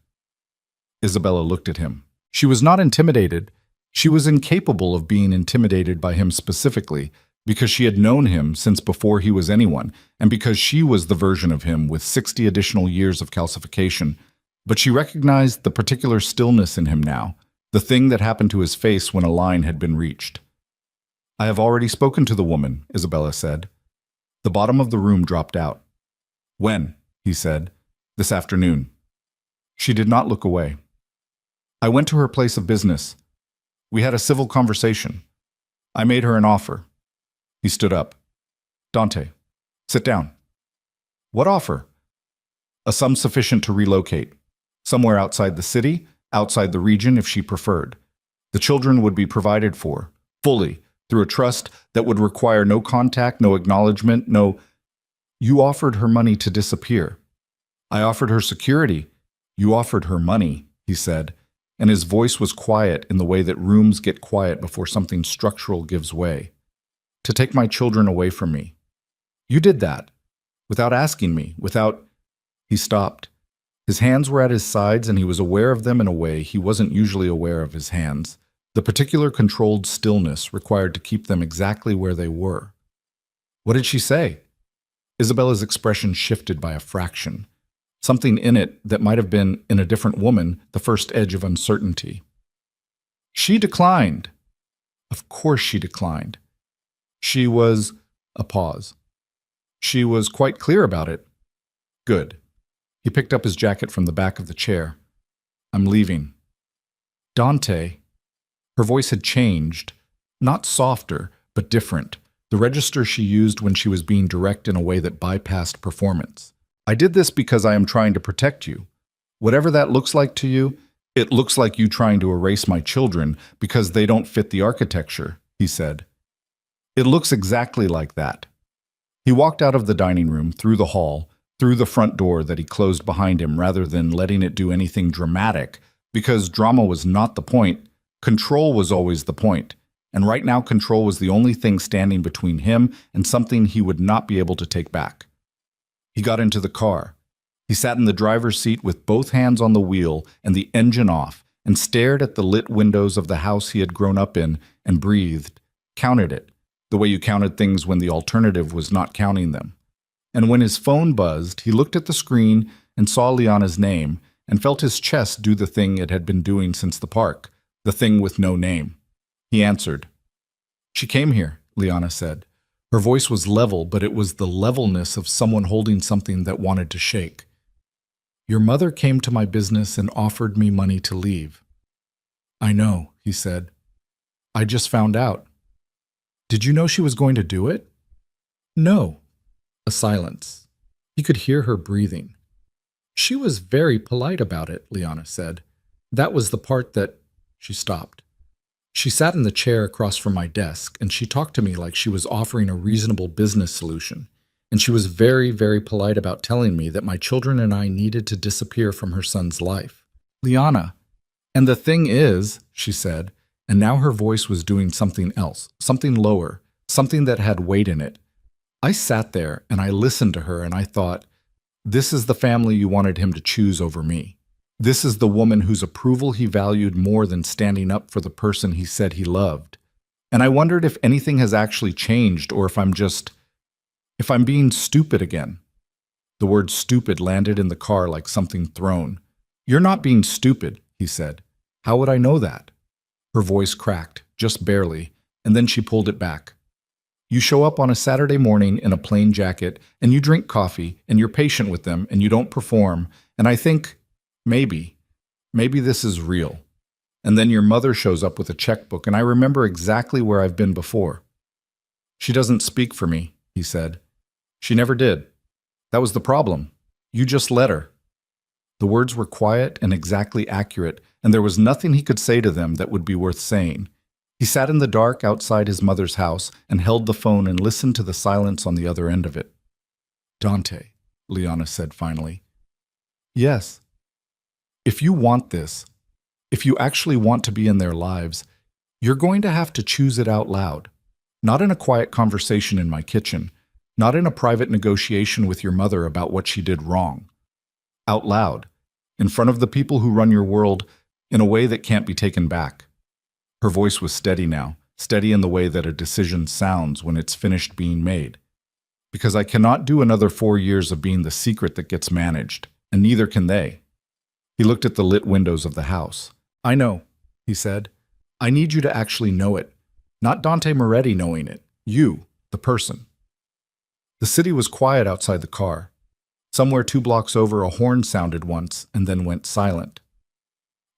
A: Isabella looked at him. She was not intimidated. She was incapable of being intimidated by him specifically, because she had known him since before he was anyone, and because she was the version of him with 60 additional years of calcification. But she recognized the particular stillness in him now, the thing that happened to his face when a line had been reached. "I have already spoken to the woman," Isabella said. The bottom of the room dropped out. "When?" he said. "This afternoon." She did not look away. "I went to her place of business. We had a civil conversation. I made her an offer." He stood up. "Dante, sit down." "What offer?" "A sum sufficient to relocate. Somewhere outside the city, outside the region if she preferred. The children would be provided for, fully, through a trust that would require no contact, no acknowledgement, no—" "You offered her money to disappear." "I offered her security. You offered her money," he said, and his voice was quiet in the way that rooms get quiet before something structural gives way. "To take my children away from me. You did that. Without asking me, without—" He stopped. His hands were at his sides, and he was aware of them in a way he wasn't usually aware of his hands. The particular controlled stillness required to keep them exactly where they were. "What did she say?" Isabella's expression shifted by a fraction. Something in it that might have been, in a different woman, the first edge of uncertainty. "She declined." Of course she declined. She was— a pause. "She was quite clear about it." "Good." He picked up his jacket from the back of the chair. "I'm leaving." "Dante." Her voice had changed, not softer, but different, the register she used when she was being direct in a way that bypassed performance. "I did this because I am trying to protect you. Whatever that looks like to you, it looks like you trying to erase my children because they don't fit the architecture," he said. "It looks exactly like that." He walked out of the dining room, through the hall, through the front door that he closed behind him rather than letting it do anything dramatic, because drama was not the point. Control was always the point. And right now, control was the only thing standing between him and something he would not be able to take back. He got into the car. He sat in the driver's seat with both hands on the wheel and the engine off and stared at the lit windows of the house he had grown up in and breathed, counted it, the way you counted things when the alternative was not counting them. And when his phone buzzed, he looked at the screen and saw Liana's name and felt his chest do the thing it had been doing since the park, the thing with no name. He answered. "She came here," Liana said. Her voice was level, but it was the levelness of someone holding something that wanted to shake. "Your mother came to my business and offered me money to leave." "I know," he said. "I just found out." "Did you know she was going to do it?" "No." A silence. He could hear her breathing. "She was very polite about it," Liana said. "That was the part that—" She stopped. "She sat in the chair across from my desk, and she talked to me like she was offering a reasonable business solution. And she was very, very polite about telling me that my children and I needed to disappear from her son's life." "Liana, and the thing is," she said, and now her voice was doing something else, something lower, something that had weight in it. "I sat there and I listened to her and I thought, this is the family you wanted him to choose over me. This is the woman whose approval he valued more than standing up for the person he said he loved. And I wondered if anything has actually changed or if I'm being stupid again." The word stupid landed in the car like something thrown. "You're not being stupid," he said. "How would I know that?" Her voice cracked, just barely, and then she pulled it back. "You show up on a Saturday morning in a plain jacket, and you drink coffee, and you're patient with them, and you don't perform, and I think, maybe this is real. And then your mother shows up with a checkbook, and I remember exactly where I've been before." "She doesn't speak for me," he said. "She never did. That was the problem. You just let her." The words were quiet and exactly accurate, and there was nothing he could say to them that would be worth saying. He sat in the dark outside his mother's house and held the phone and listened to the silence on the other end of it. "Dante," Liana said finally. "Yes." "If you want this, if you actually want to be in their lives, you're going to have to choose it out loud. Not in a quiet conversation in my kitchen, not in a private negotiation with your mother about what she did wrong. Out loud, in front of the people who run your world, in a way that can't be taken back." Her voice was steady now, steady in the way that a decision sounds when it's finished being made. "Because I cannot do another 4 years of being the secret that gets managed, and neither can they." He looked at the lit windows of the house. "I know," he said. "I need you to actually know it. Not Dante Moretti knowing it. You, the person." The city was quiet outside the car. Somewhere 2 blocks over, a horn sounded once and then went silent.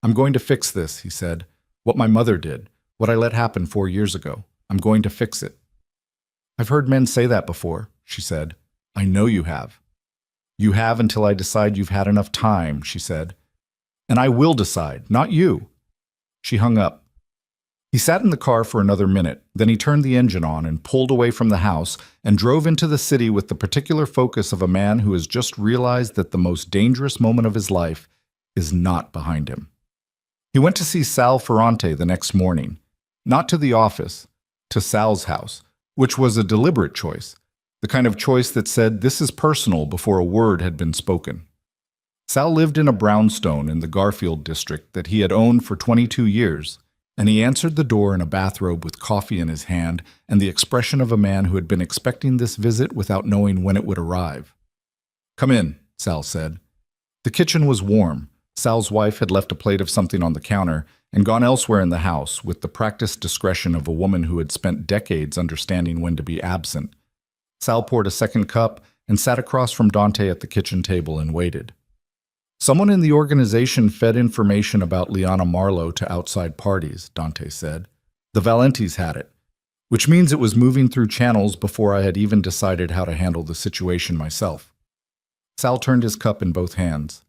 A: "I'm going to fix this," he said. "What my mother did, what I let happen 4 years ago. I'm going to fix it." "I've heard men say that before," she said. "I know you have." "You have until I decide you've had enough time," she said. "And I will decide, not you." She hung up. He sat in the car for another minute, then he turned the engine on and pulled away from the house and drove into the city with the particular focus of a man who has just realized that the most dangerous moment of his life is not behind him. He went to see Sal Ferrante the next morning, not to the office, to Sal's house, which was a deliberate choice, the kind of choice that said this is personal before a word had been spoken. Sal lived in a brownstone in the Garfield district that he had owned for 22 years, and he answered the door in a bathrobe with coffee in his hand and the expression of a man who had been expecting this visit without knowing when it would arrive. "Come in," Sal said. The kitchen was warm. Sal's wife had left a plate of something on the counter and gone elsewhere in the house with the practiced discretion of a woman who had spent decades understanding when to be absent. Sal poured a second cup and sat across from Dante at the kitchen table and waited. "Someone in the organization fed information about Liana Marlowe to outside parties," Dante said. "The Valentis had it, which means it was moving through channels before I had even decided how to handle the situation myself." Sal turned his cup in both hands.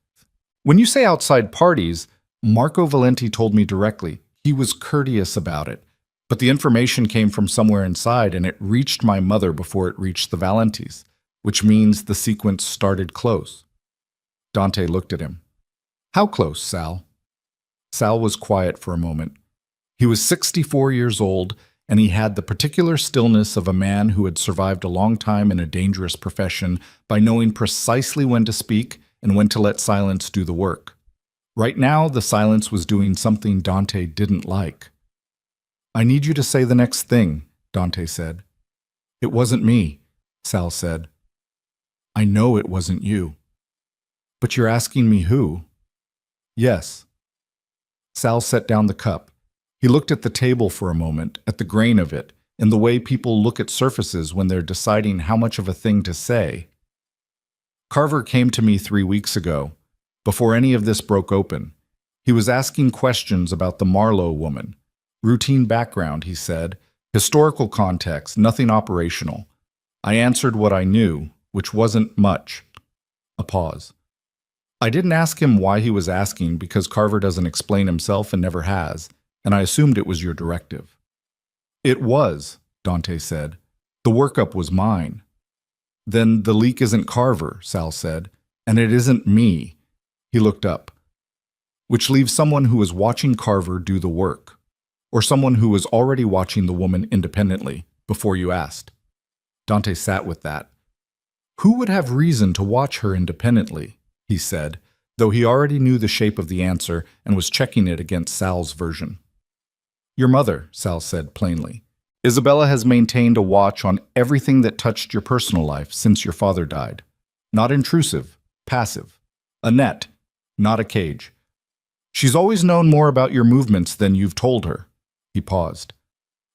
A: "When you say outside parties, Marco Valenti told me directly. He was courteous about it. But the information came from somewhere inside, and it reached my mother before it reached the Valentis, which means the sequence started close. Dante looked at him. How close, Sal? Sal was quiet for a moment. He was 64 years old, and he had the particular stillness of a man who had survived a long time in a dangerous profession by knowing precisely when to speak and when to let silence do the work. Right now, the silence was doing something Dante didn't like. I need you to say the next thing, Dante said. It wasn't me, Sal said. I know it wasn't you. But you're asking me who? Yes. Sal set down the cup. He looked at the table for a moment, at the grain of it, in the way people look at surfaces when they're deciding how much of a thing to say. Carver came to me 3 weeks ago, before any of this broke open. He was asking questions about the Marlowe woman. Routine background, he said. Historical context, nothing operational. I answered what I knew, which wasn't much. A pause. I didn't ask him why he was asking because Carver doesn't explain himself and never has, and I assumed it was your directive. It was, Dante said. The workup was mine. Then the leak isn't Carver, Sal said, and it isn't me. He looked up. Which leaves someone who is watching Carver do the work, or someone who was already watching the woman independently before you asked. Dante sat with that. Who would have reason to watch her independently? He said, though he already knew the shape of the answer and was checking it against Sal's version. Your mother, Sal said plainly. Isabella has maintained a watch on everything that touched your personal life since your father died. Not intrusive, passive. A net, not a cage. She's always known more about your movements than you've told her. He paused.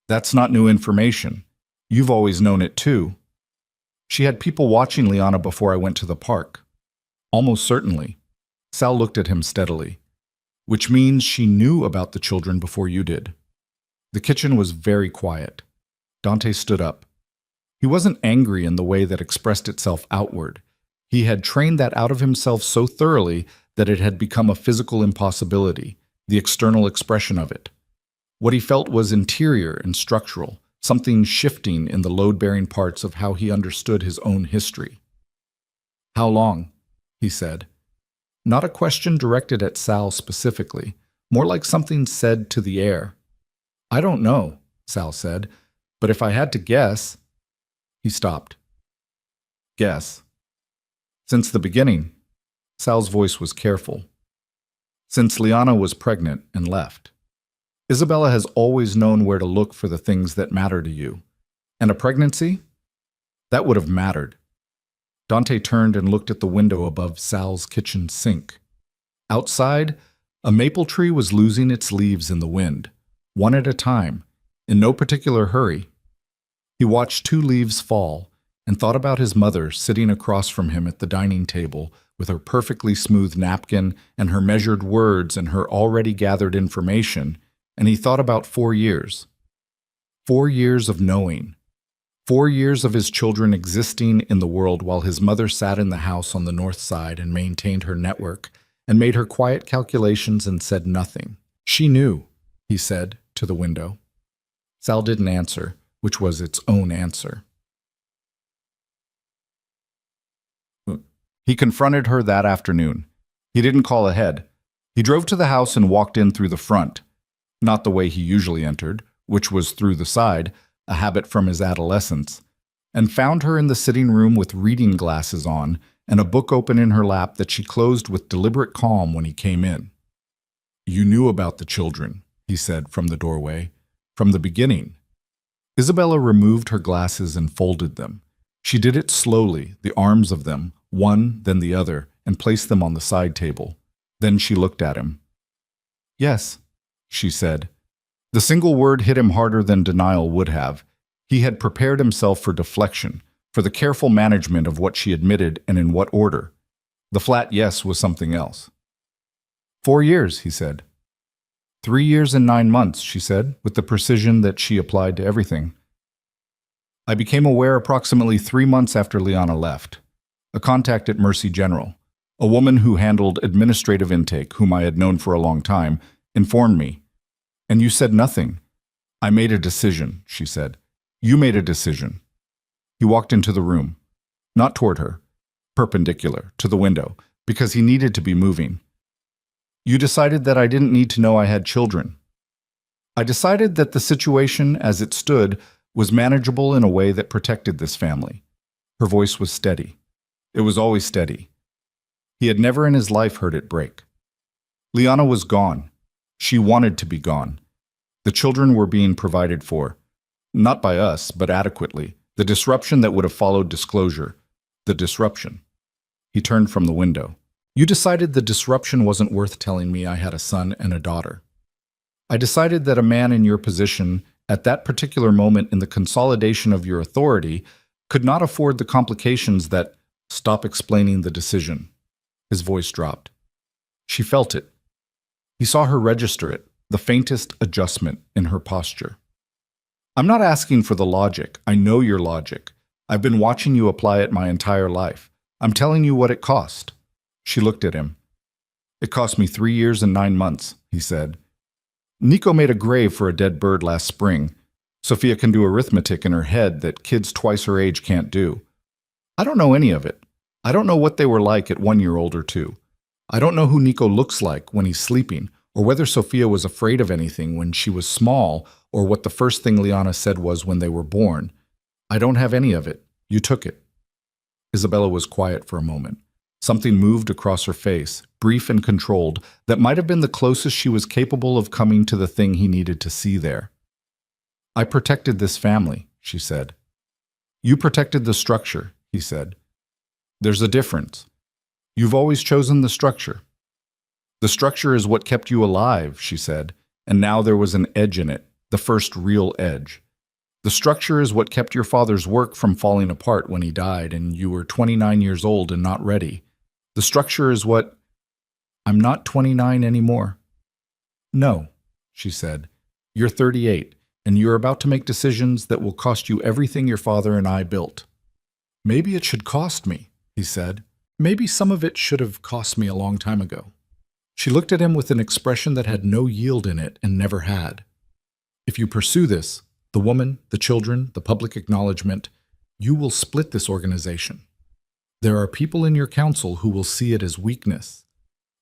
A: That's not new information. You've always known it too. She had people watching Liana before I went to the park. Almost certainly. Sal looked at him steadily. Which means she knew about the children before you did. The kitchen was very quiet. Dante stood up. He wasn't angry in the way that expressed itself outward. He had trained that out of himself so thoroughly that it had become a physical impossibility, the external expression of it. What he felt was interior and structural, something shifting in the load-bearing parts of how he understood his own history. How long? He said. Not a question directed at Sal specifically, more like something said to the air. I don't know, Sal said, but if I had to guess... He stopped. Guess. Since the beginning. Sal's voice was careful. Since Liana was pregnant and left. Isabella has always known where to look for the things that matter to you. And a pregnancy? That would have mattered. Dante turned and looked at the window above Sal's kitchen sink. Outside, a maple tree was losing its leaves in the wind, one at a time, in no particular hurry. He watched 2 leaves fall and thought about his mother sitting across from him at the dining table with her perfectly smooth napkin and her measured words and her already gathered information, and he thought about 4 years. 4 years of knowing. 4 years of his children existing in the world while his mother sat in the house on the north side and maintained her network and made her quiet calculations and said nothing. She knew, he said to the window. Sal didn't answer, which was its own answer. He confronted her that afternoon. He didn't call ahead. He drove to the house and walked in through the front, not the way he usually entered, which was through the side, a habit from his adolescence, and found her in the sitting room with reading glasses on and a book open in her lap that she closed with deliberate calm when he came in. You knew about the children, he said from the doorway, from the beginning. Isabella removed her glasses and folded them. She did it slowly, the arms of them, one then the other, and placed them on the side table. Then she looked at him. Yes, she said. The single word hit him harder than denial would have. He had prepared himself for deflection, for the careful management of what she admitted and in what order. The flat yes was something else. 4 years, he said. 3 years and 9 months, she said, with the precision that she applied to everything. I became aware approximately 3 months after Liana left. A contact at Mercy General, a woman who handled administrative intake, whom I had known for a long time, informed me. And you said nothing. I made a decision, she said. You made a decision. He walked into the room, not toward her, perpendicular, to the window, because he needed to be moving. You decided that I didn't need to know I had children. I decided that the situation, as it stood, was manageable in a way that protected this family. Her voice was steady. It was always steady. He had never in his life heard it break. Liana was gone. She wanted to be gone. The children were being provided for. Not by us, but adequately. The disruption that would have followed disclosure. The disruption. He turned from the window. You decided the disruption wasn't worth telling me I had a son and a daughter. I decided that a man in your position, at that particular moment in the consolidation of your authority, could not afford the complications that stop explaining the decision. His voice dropped. She felt it. He saw her register it, the faintest adjustment in her posture. I'm not asking for the logic. I know your logic. I've been watching you apply it my entire life. I'm telling you what it cost. She looked at him. It cost me 3 years and 9 months, he said. Nico made a grave for a dead bird last spring. Sophia can do arithmetic in her head that kids twice her age can't do. I don't know any of it. I don't know what they were like at 1 year old or 2. I don't know who Nico looks like when he's sleeping, or whether Sophia was afraid of anything when she was small, or what the first thing Liana said was when they were born. I don't have any of it. You took it. Isabella was quiet for a moment. Something moved across her face, brief and controlled, that might have been the closest she was capable of coming to the thing he needed to see there. I protected this family, she said. You protected the structure, he said. There's a difference. You've always chosen the structure. The structure is what kept you alive, she said, and now there was an edge in it, the first real edge. The structure is what kept your father's work from falling apart when he died and you were 29 years old and not ready. The structure is what... I'm not 29 anymore. No, she said. You're 38, and you're about to make decisions that will cost you everything your father and I built. Maybe it should cost me, he said. Maybe some of it should have cost me a long time ago. She looked at him with an expression that had no yield in it and never had. If you pursue this, the woman, the children, the public acknowledgement, you will split this organization. There are people in your council who will see it as weakness.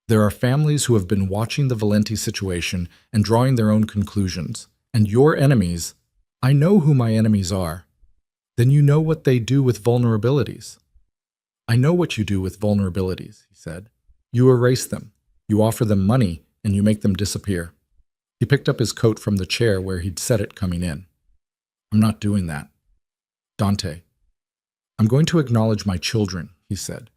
A: There are families who have been watching the Valenti situation and drawing their own conclusions. And your enemies, I know who my enemies are. Then you know what they do with vulnerabilities. I know what you do with vulnerabilities, he said. You erase them. You offer them money, and you make them disappear. He picked up his coat from the chair where he'd set it coming in. I'm not doing that. Dante, I'm going to acknowledge my children, he said.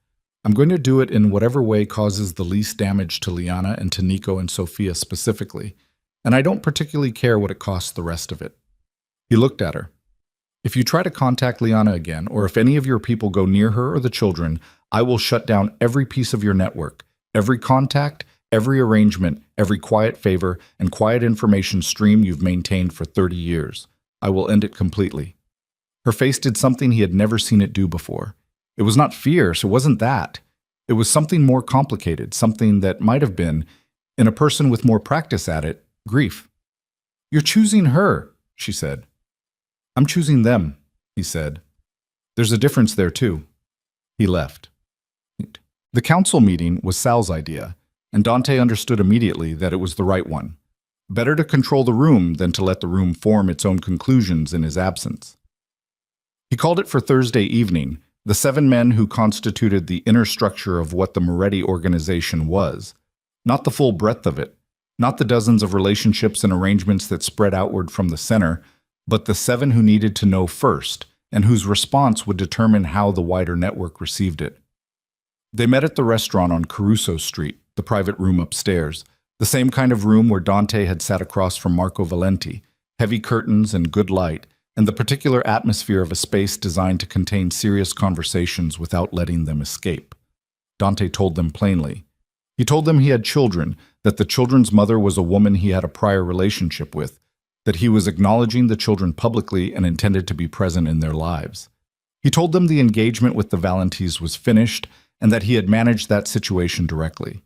A: I'm going to do it in whatever way causes the least damage to Liana and to Nico and Sophia specifically, and I don't particularly care what it costs the rest of it. He looked at her. If you try to contact Liana again, or if any of your people go near her or the children, I will shut down every piece of your network, every contact, every arrangement, every quiet favor, and quiet information stream you've maintained for 30 years. I will end it completely. Her face did something he had never seen it do before. It was not fierce, it wasn't that. It was something more complicated, something that might have been, in a person with more practice at it, grief. You're choosing her, she said. I'm choosing them, he said. There's a difference there too. He left. The council meeting was Sal's idea, and Dante understood immediately that it was the right one. Better to control the room than to let the room form its own conclusions in his absence. He called it for Thursday evening, the 7 men who constituted the inner structure of what the Moretti organization was. Not the full breadth of it, not the dozens of relationships and arrangements that spread outward from the center, but the 7 who needed to know first, and whose response would determine how the wider network received it. They met at the restaurant on Caruso Street, the private room upstairs, the same kind of room where Dante had sat across from Marco Valenti, heavy curtains and good light, and the particular atmosphere of a space designed to contain serious conversations without letting them escape. Dante told them plainly. He told them he had children, that the children's mother was a woman he had a prior relationship with, that he was acknowledging the children publicly and intended to be present in their lives. He told them the engagement with the Valentis was finished and that he had managed that situation directly.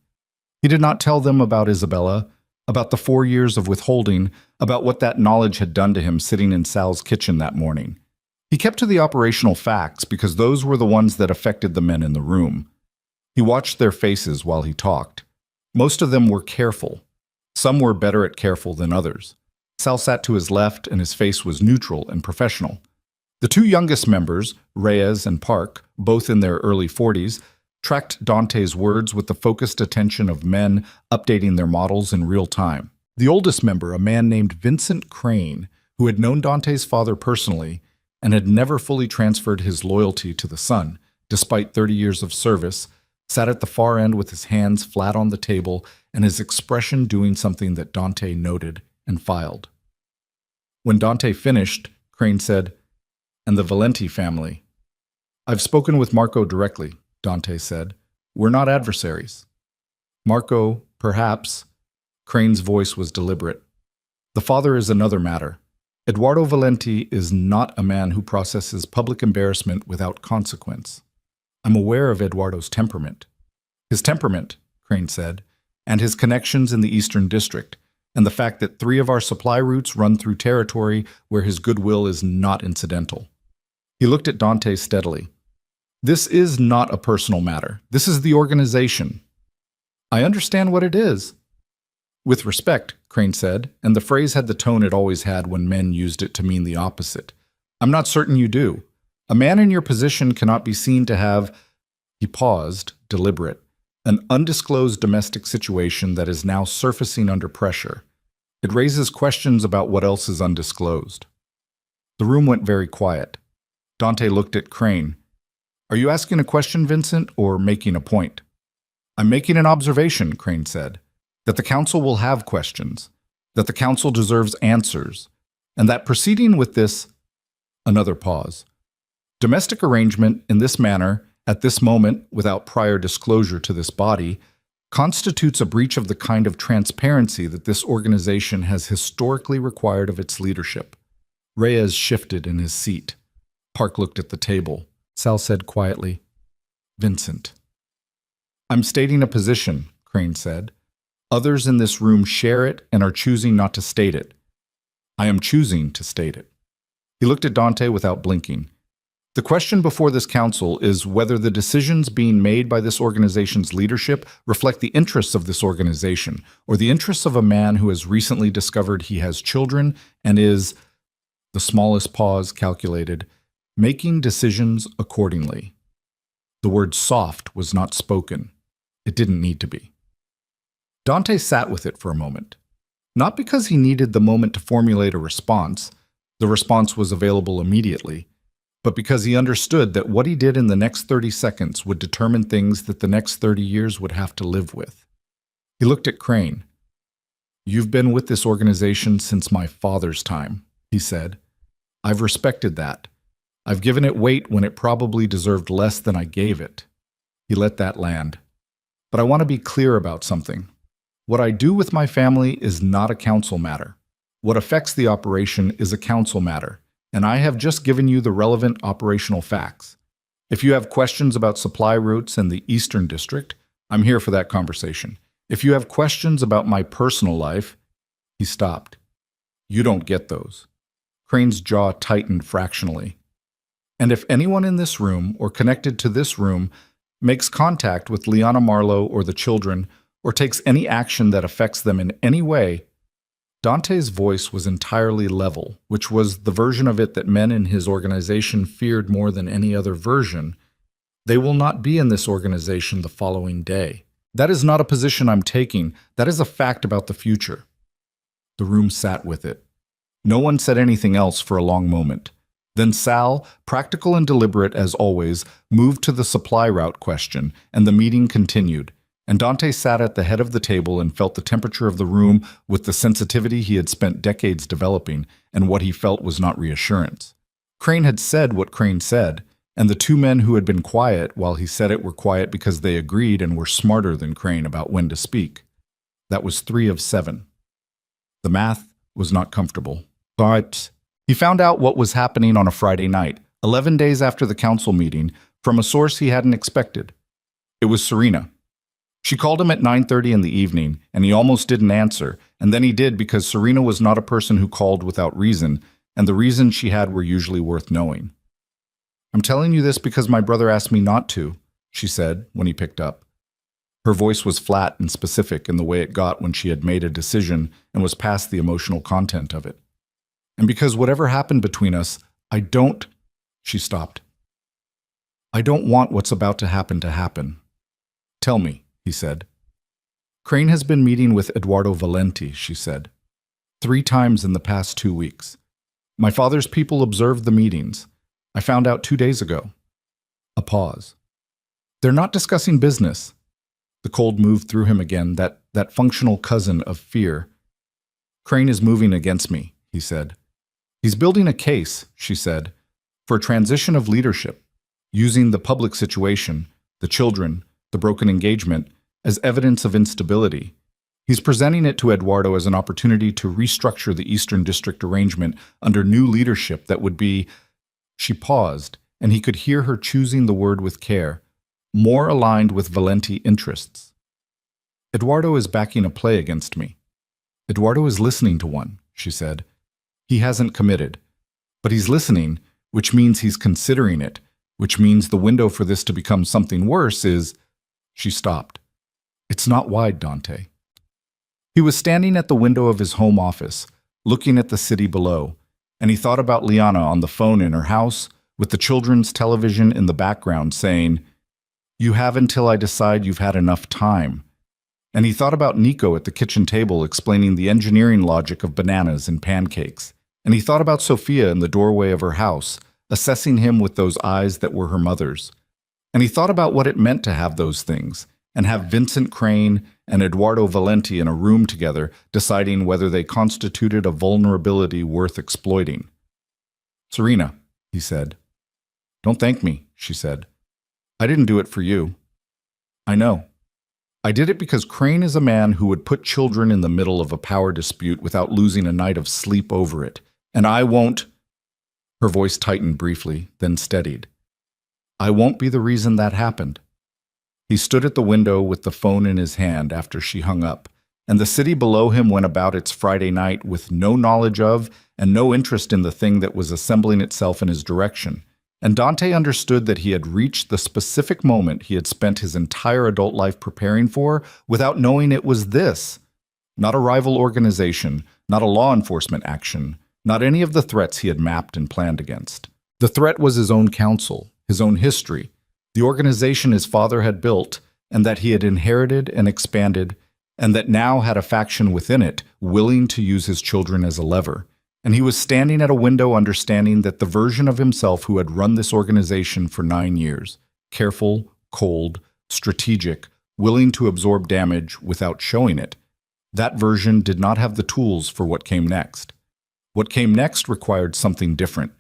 A: He did not tell them about Isabella, about the 4 years of withholding, about what that knowledge had done to him sitting in Sal's kitchen that morning. He kept to the operational facts because those were the ones that affected the men in the room. He watched their faces while he talked. Most of them were careful. Some were better at careful than others. Sal sat to his left and his face was neutral and professional. The two youngest members, Reyes and Park, both in their early 40s, tracked Dante's words with the focused attention of men updating their models in real time. The oldest member, a man named Vincent Crane, who had known Dante's father personally and had never fully transferred his loyalty to the son, despite 30 years of service, sat at the far end with his hands flat on the table and his expression doing something that Dante noted and filed. When Dante finished, Crane said, "And the Valenti family." "I've spoken with Marco directly," Dante said. "We're not adversaries." "Marco, perhaps." Crane's voice was deliberate. "The father is another matter. Eduardo Valenti is not a man who processes public embarrassment without consequence. I'm aware of Eduardo's temperament." "His temperament," Crane said, "and his connections in the Eastern District, and the fact that 3 of our supply routes run through territory where his goodwill is not incidental." He looked at Dante steadily. "This is not a personal matter. This is the organization." "I understand what it is." "With respect," Crane said, and the phrase had the tone it always had when men used it to mean the opposite. "I'm not certain you do. A man in your position cannot be seen to have," he paused, deliberate, "an undisclosed domestic situation that is now surfacing under pressure. It raises questions about what else is undisclosed." The room went very quiet. Dante looked at Crane. "Are you asking a question, Vincent, or making a point?" "I'm making an observation," Crane said, "that the council will have questions, that the council deserves answers, and that proceeding with this—" Another pause. "Domestic arrangement in this manner, at this moment, without prior disclosure to this body, constitutes a breach of the kind of transparency that this organization has historically required of its leadership." Reyes shifted in his seat. Park looked at the table. Sal said quietly, "Vincent." "I'm stating a position," Crane said. "Others in this room share it and are choosing not to state it. I am choosing to state it." He looked at Dante without blinking. "The question before this council is whether the decisions being made by this organization's leadership reflect the interests of this organization, or the interests of a man who has recently discovered he has children and is," the smallest pause calculated, "making decisions accordingly." The word soft was not spoken. It didn't need to be. Dante sat with it for a moment. Not because he needed the moment to formulate a response, the response was available immediately, but because he understood that what he did in the next 30 seconds would determine things that the next 30 years would have to live with. He looked at Crane. "You've been with this organization since my father's time," he said. "I've respected that. I've given it weight when it probably deserved less than I gave it." He let that land. "But I want to be clear about something. What I do with my family is not a council matter. What affects the operation is a council matter, and I have just given you the relevant operational facts. If you have questions about supply routes and the Eastern District, I'm here for that conversation. If you have questions about my personal life—" He stopped. "You don't get those." Crane's jaw tightened fractionally. "And if anyone in this room or connected to this room makes contact with Liana Marlowe or the children, or takes any action that affects them in any way—" Dante's voice was entirely level, which was the version of it that men in his organization feared more than any other version. "They will not be in this organization the following day. That is not a position I'm taking. That is a fact about the future." The room sat with it. No one said anything else for a long moment. Then Sal, practical and deliberate as always, moved to the supply route question, and the meeting continued. And Dante sat at the head of the table and felt the temperature of the room with the sensitivity he had spent decades developing, and what he felt was not reassurance. Crane had said what Crane said, and the two men who had been quiet while he said it were quiet because they agreed and were smarter than Crane about when to speak. That was 3 of 7. The math was not comfortable. But he found out what was happening on a Friday night, 11 days after the council meeting, from a source he hadn't expected. It was Serena. She called him at 9:30 in the evening, and he almost didn't answer, and then he did because Serena was not a person who called without reason, and the reasons she had were usually worth knowing. "I'm telling you this because my brother asked me not to," she said when he picked up. Her voice was flat and specific in the way it got when she had made a decision and was past the emotional content of it. "And because whatever happened between us, she stopped. "I don't want what's about to happen. Tell me," he said. "Crane has been meeting with Eduardo Valenti," she said. 3 times in the past 2 weeks. My father's people observed the meetings. I found out 2 days ago." A pause. "They're not discussing business." The cold moved through him again, that functional cousin of fear. "Crane is moving against me," he said. "He's building a case," she said, "for a transition of leadership, using the public situation, the children, the broken engagement, as evidence of instability. He's presenting it to Eduardo as an opportunity to restructure the Eastern District arrangement under new leadership that would be—" She paused, and he could hear her choosing the word with care, "more aligned with Valenti interests." "Eduardo is backing a play against me." "Eduardo is listening to one," she said. "He hasn't committed. But he's listening, which means he's considering it, which means the window for this to become something worse is—" She stopped. "It's not wide, Dante." He was standing at the window of his home office, looking at the city below, and he thought about Liana on the phone in her house, with the children's television in the background saying, "You have until I decide you've had enough time." And he thought about Nico at the kitchen table explaining the engineering logic of bananas and pancakes. And he thought about Sophia in the doorway of her house, assessing him with those eyes that were her mother's. And he thought about what it meant to have those things, and have Vincent Crane and Eduardo Valenti in a room together, deciding whether they constituted a vulnerability worth exploiting. "Serena," he said. "Don't thank me," she said. "I didn't do it for you." "I know. I did it because Crane is a man who would put children in the middle of a power dispute without losing a night of sleep over it. And I won't—" Her voice tightened briefly, then steadied. "I won't be the reason that happened." He stood at the window with the phone in his hand after she hung up, and the city below him went about its Friday night with no knowledge of and no interest in the thing that was assembling itself in his direction. And Dante understood that he had reached the specific moment he had spent his entire adult life preparing for without knowing it was this. Not a rival organization, not a law enforcement action, not any of the threats he had mapped and planned against. The threat was his own counsel, his own history, the organization his father had built, and that he had inherited and expanded, and that now had a faction within it willing to use his children as a lever. And he was standing at a window understanding that the version of himself who had run this organization for 9 years, careful, cold, strategic, willing to absorb damage without showing it, that version did not have the tools for what came next. What came next required something different.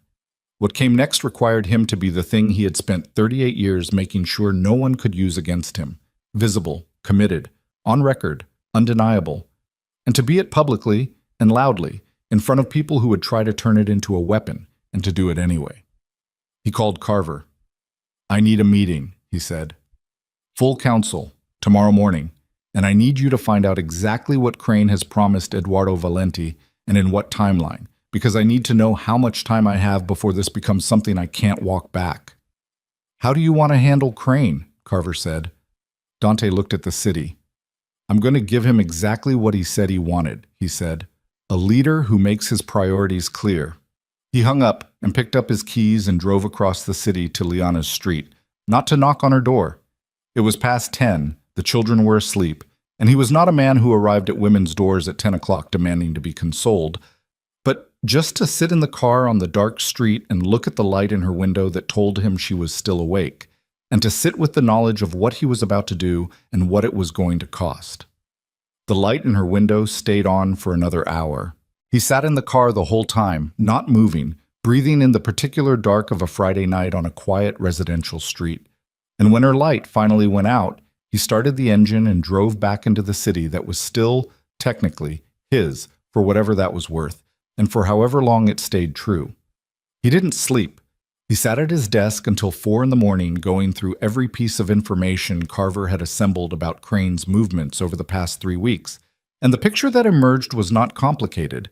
A: What came next required him to be the thing he had spent 38 years making sure no one could use against him, visible, committed, on record, undeniable, and to be it publicly and loudly, in front of people who would try to turn it into a weapon, and to do it anyway. He called Carver. "I need a meeting," he said. "Full council, tomorrow morning, and I need you to find out exactly what Crane has promised Eduardo Valenti and in what timeline, because I need to know how much time I have before this becomes something I can't walk back." "How do you want to handle Crane?" Carver said. Dante looked at the city. "I'm going to give him exactly what he said he wanted," he said. "A leader who makes his priorities clear." He hung up and picked up his keys and drove across the city to Liana's street, not to knock on her door. It was past 10, the children were asleep, and he was not a man who arrived at women's doors at 10 o'clock demanding to be consoled, but just to sit in the car on the dark street and look at the light in her window that told him she was still awake, and to sit with the knowledge of what he was about to do and what it was going to cost. The light in her window stayed on for another hour. He sat in the car the whole time, not moving, breathing in the particular dark of a Friday night on a quiet residential street. And when her light finally went out, he started the engine and drove back into the city that was still, technically, his, for whatever that was worth, and for however long it stayed true. He didn't sleep. He sat at his desk until 4 in the morning going through every piece of information Carver had assembled about Crane's movements over the past 3 weeks, And the picture that emerged was not complicated.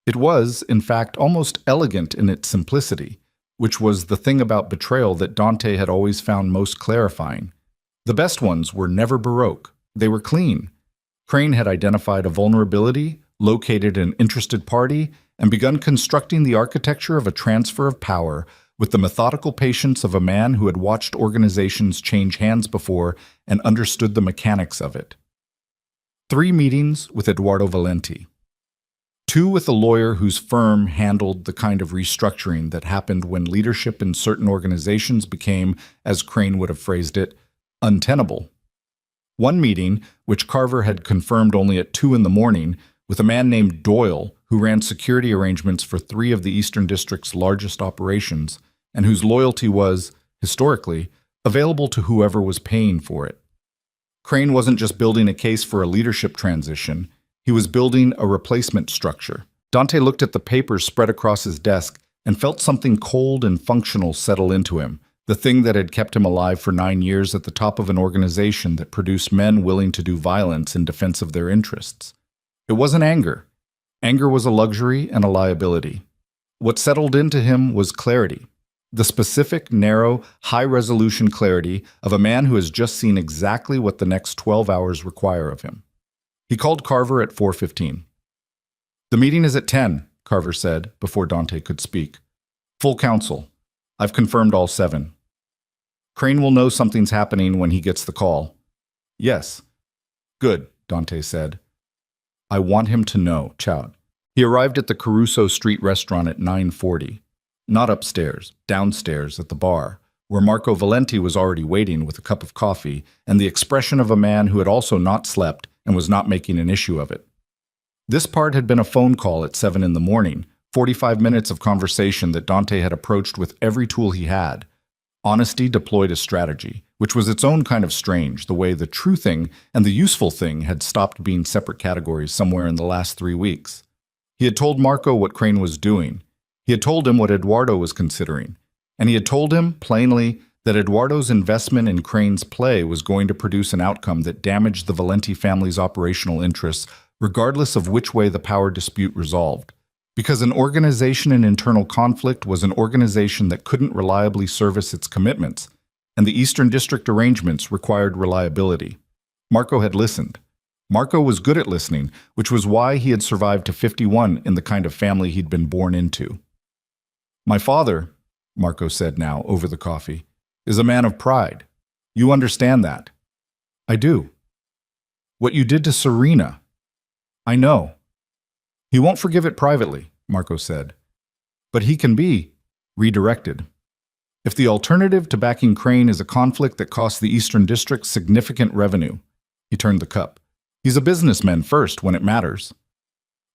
A: It was, in fact, almost elegant in its simplicity, which was the thing about betrayal that Dante had always found most clarifying. The best ones were never Baroque. They were clean. Crane had identified a vulnerability, located an interested party, and begun constructing the architecture of a transfer of power with the methodical patience of a man who had watched organizations change hands before and understood the mechanics of it. 3 meetings with Eduardo Valenti. 2 with a lawyer whose firm handled the kind of restructuring that happened when leadership in certain organizations became, as Crane would have phrased it, untenable. 1 meeting, which Carver had confirmed only at 2 in the morning, with a man named Doyle, who ran security arrangements for 3 of the Eastern District's largest operations, and whose loyalty was, historically, available to whoever was paying for it. Crane wasn't just building a case for a leadership transition, he was building a replacement structure. Dante looked at the papers spread across his desk and felt something cold and functional settle into him, the thing that had kept him alive for 9 years at the top of an organization that produced men willing to do violence in defense of their interests. It wasn't anger. Anger was a luxury and a liability. What settled into him was clarity. The specific, narrow, high-resolution clarity of a man who has just seen exactly what the next 12 hours require of him. He called Carver at 4:15. "The meeting is at 10, Carver said, before Dante could speak. "Full council. I've confirmed all 7. Crane will know something's happening when he gets the call." "Yes." "Good," Dante said. "I want him to know, Chow." He arrived at the Caruso Street restaurant at 9:40. Not upstairs, downstairs at the bar, where Marco Valenti was already waiting with a cup of coffee and the expression of a man who had also not slept and was not making an issue of it. This part had been a phone call at 7 in the morning, 45 minutes of conversation that Dante had approached with every tool he had. Honesty deployed a strategy, which was its own kind of strange, the way the true thing and the useful thing had stopped being separate categories somewhere in the last 3 weeks. He had told Marco what Crane was doing. He had told him what Eduardo was considering. And he had told him, plainly, that Eduardo's investment in Crane's play was going to produce an outcome that damaged the Valenti family's operational interests, regardless of which way the power dispute resolved. Because an organization in internal conflict was an organization that couldn't reliably service its commitments, and the Eastern District arrangements required reliability. Marco had listened. Marco was good at listening, which was why he had survived to 51 in the kind of family he'd been born into. "My father," Marco said now over the coffee, "is a man of pride. You understand that." "I do." "What you did to Serena." "I know." "He won't forgive it privately," Marco said. "But he can be redirected. If the alternative to backing Crane is a conflict that costs the Eastern District significant revenue." He turned the cup. "He's a businessman first when it matters."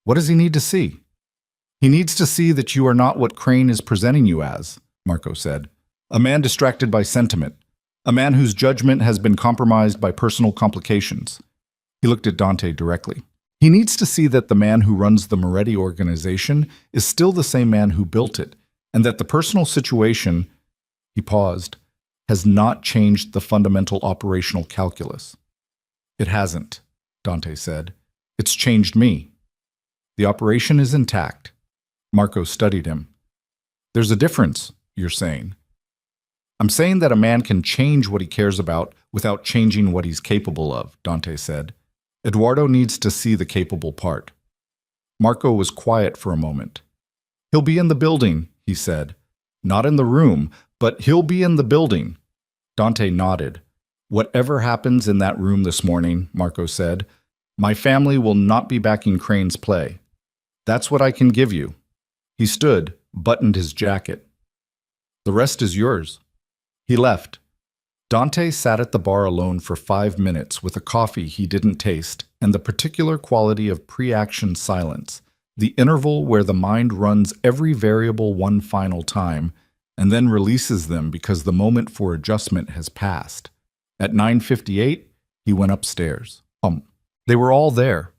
A: "What does he need to see?" "He needs to see that you are not what Crane is presenting you as," Marco said. "A man distracted by sentiment. A man whose judgment has been compromised by personal complications." He looked at Dante directly. "He needs to see that the man who runs the Moretti organization is still the same man who built it, and that the personal situation," he paused, "has not changed the fundamental operational calculus." "It hasn't," Dante said. "It's changed me. The operation is intact." Marco studied him. "There's a difference, you're saying." "I'm saying that a man can change what he cares about without changing what he's capable of," Dante said. "Eduardo needs to see the capable part." Marco was quiet for a moment. "He'll be in the building," he said. "Not in the room, but he'll be in the building." Dante nodded. "Whatever happens in that room this morning," Marco said, "my family will not be backing Crane's play. That's what I can give you." He stood, buttoned his jacket. "The rest is yours." He left. Dante sat at the bar alone for 5 minutes with a coffee he didn't taste and the particular quality of pre-action silence, the interval where the mind runs every variable one final time and then releases them because the moment for adjustment has passed. At 9:58, he went upstairs. They were all there.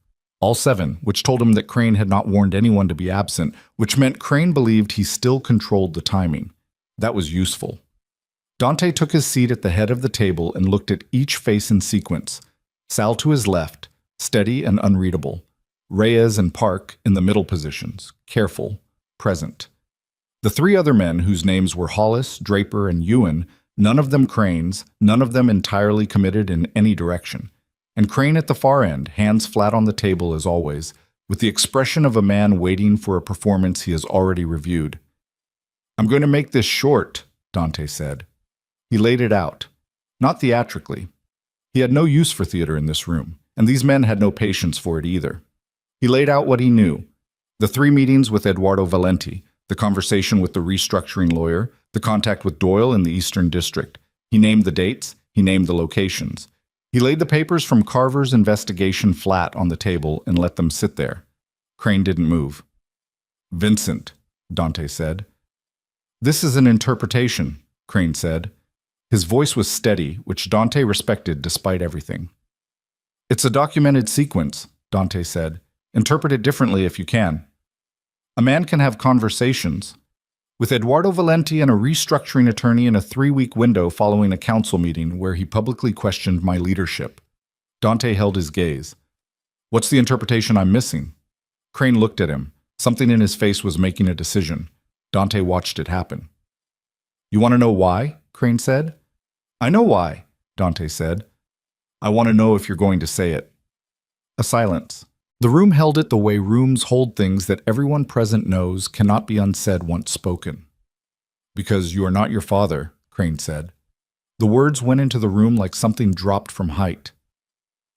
A: All 7, which told him that Crane had not warned anyone to be absent, which meant Crane believed he still controlled the timing. That was useful. Dante took his seat at the head of the table and looked at each face in sequence. Sal to his left, steady and unreadable. Reyes and Park in the middle positions, careful, present. The three other men, whose names were Hollis, Draper, and Ewan, none of them Cranes, none of them entirely committed in any direction. And Crane at the far end, hands flat on the table as always, with the expression of a man waiting for a performance he has already reviewed. "I'm going to make this short," Dante said. He laid it out, not theatrically. He had no use for theater in this room, and these men had no patience for it either. He laid out what he knew: the 3 meetings with Eduardo Valenti, the conversation with the restructuring lawyer, the contact with Doyle in the Eastern District. He named the dates, he named the locations. He laid the papers from Carver's investigation flat on the table and let them sit there. Crane didn't move. "Vincent," Dante said. "This is an interpretation," Crane said. His voice was steady, which Dante respected despite everything. "It's a documented sequence," Dante said. "Interpret it differently if you can. A man can have conversations with Eduardo Valenti and a restructuring attorney in a 3-week window following a council meeting where he publicly questioned my leadership." Dante held his gaze. "What's the interpretation I'm missing?" Crane looked at him. Something in his face was making a decision. Dante watched it happen. "You want to know why?" Crane said. "I know why," Dante said. "I want to know if you're going to say it." A silence. The room held it the way rooms hold things that everyone present knows cannot be unsaid once spoken. "Because you are not your father," Crane said. The words went into the room like something dropped from height.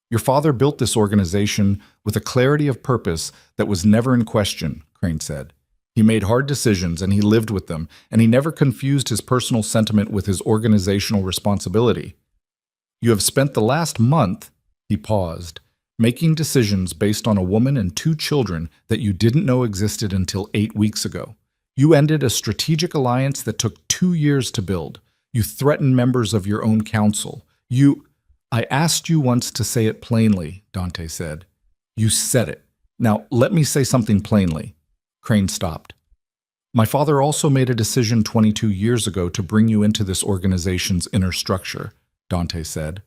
A: "Your father built this organization with a clarity of purpose that was never in question," Crane said. "He made hard decisions and he lived with them, and he never confused his personal sentiment with his organizational responsibility. You have spent the last month," he paused, "making decisions based on a woman and 2 children that you didn't know existed until 8 weeks ago. You ended a strategic alliance that took 2 years to build. You threatened members of your own council. I asked you once to say it plainly," Dante said. "You said it. Now, let me say something plainly." Crane stopped. "My father also made a decision 22 years ago to bring you into this organization's inner structure," Dante said.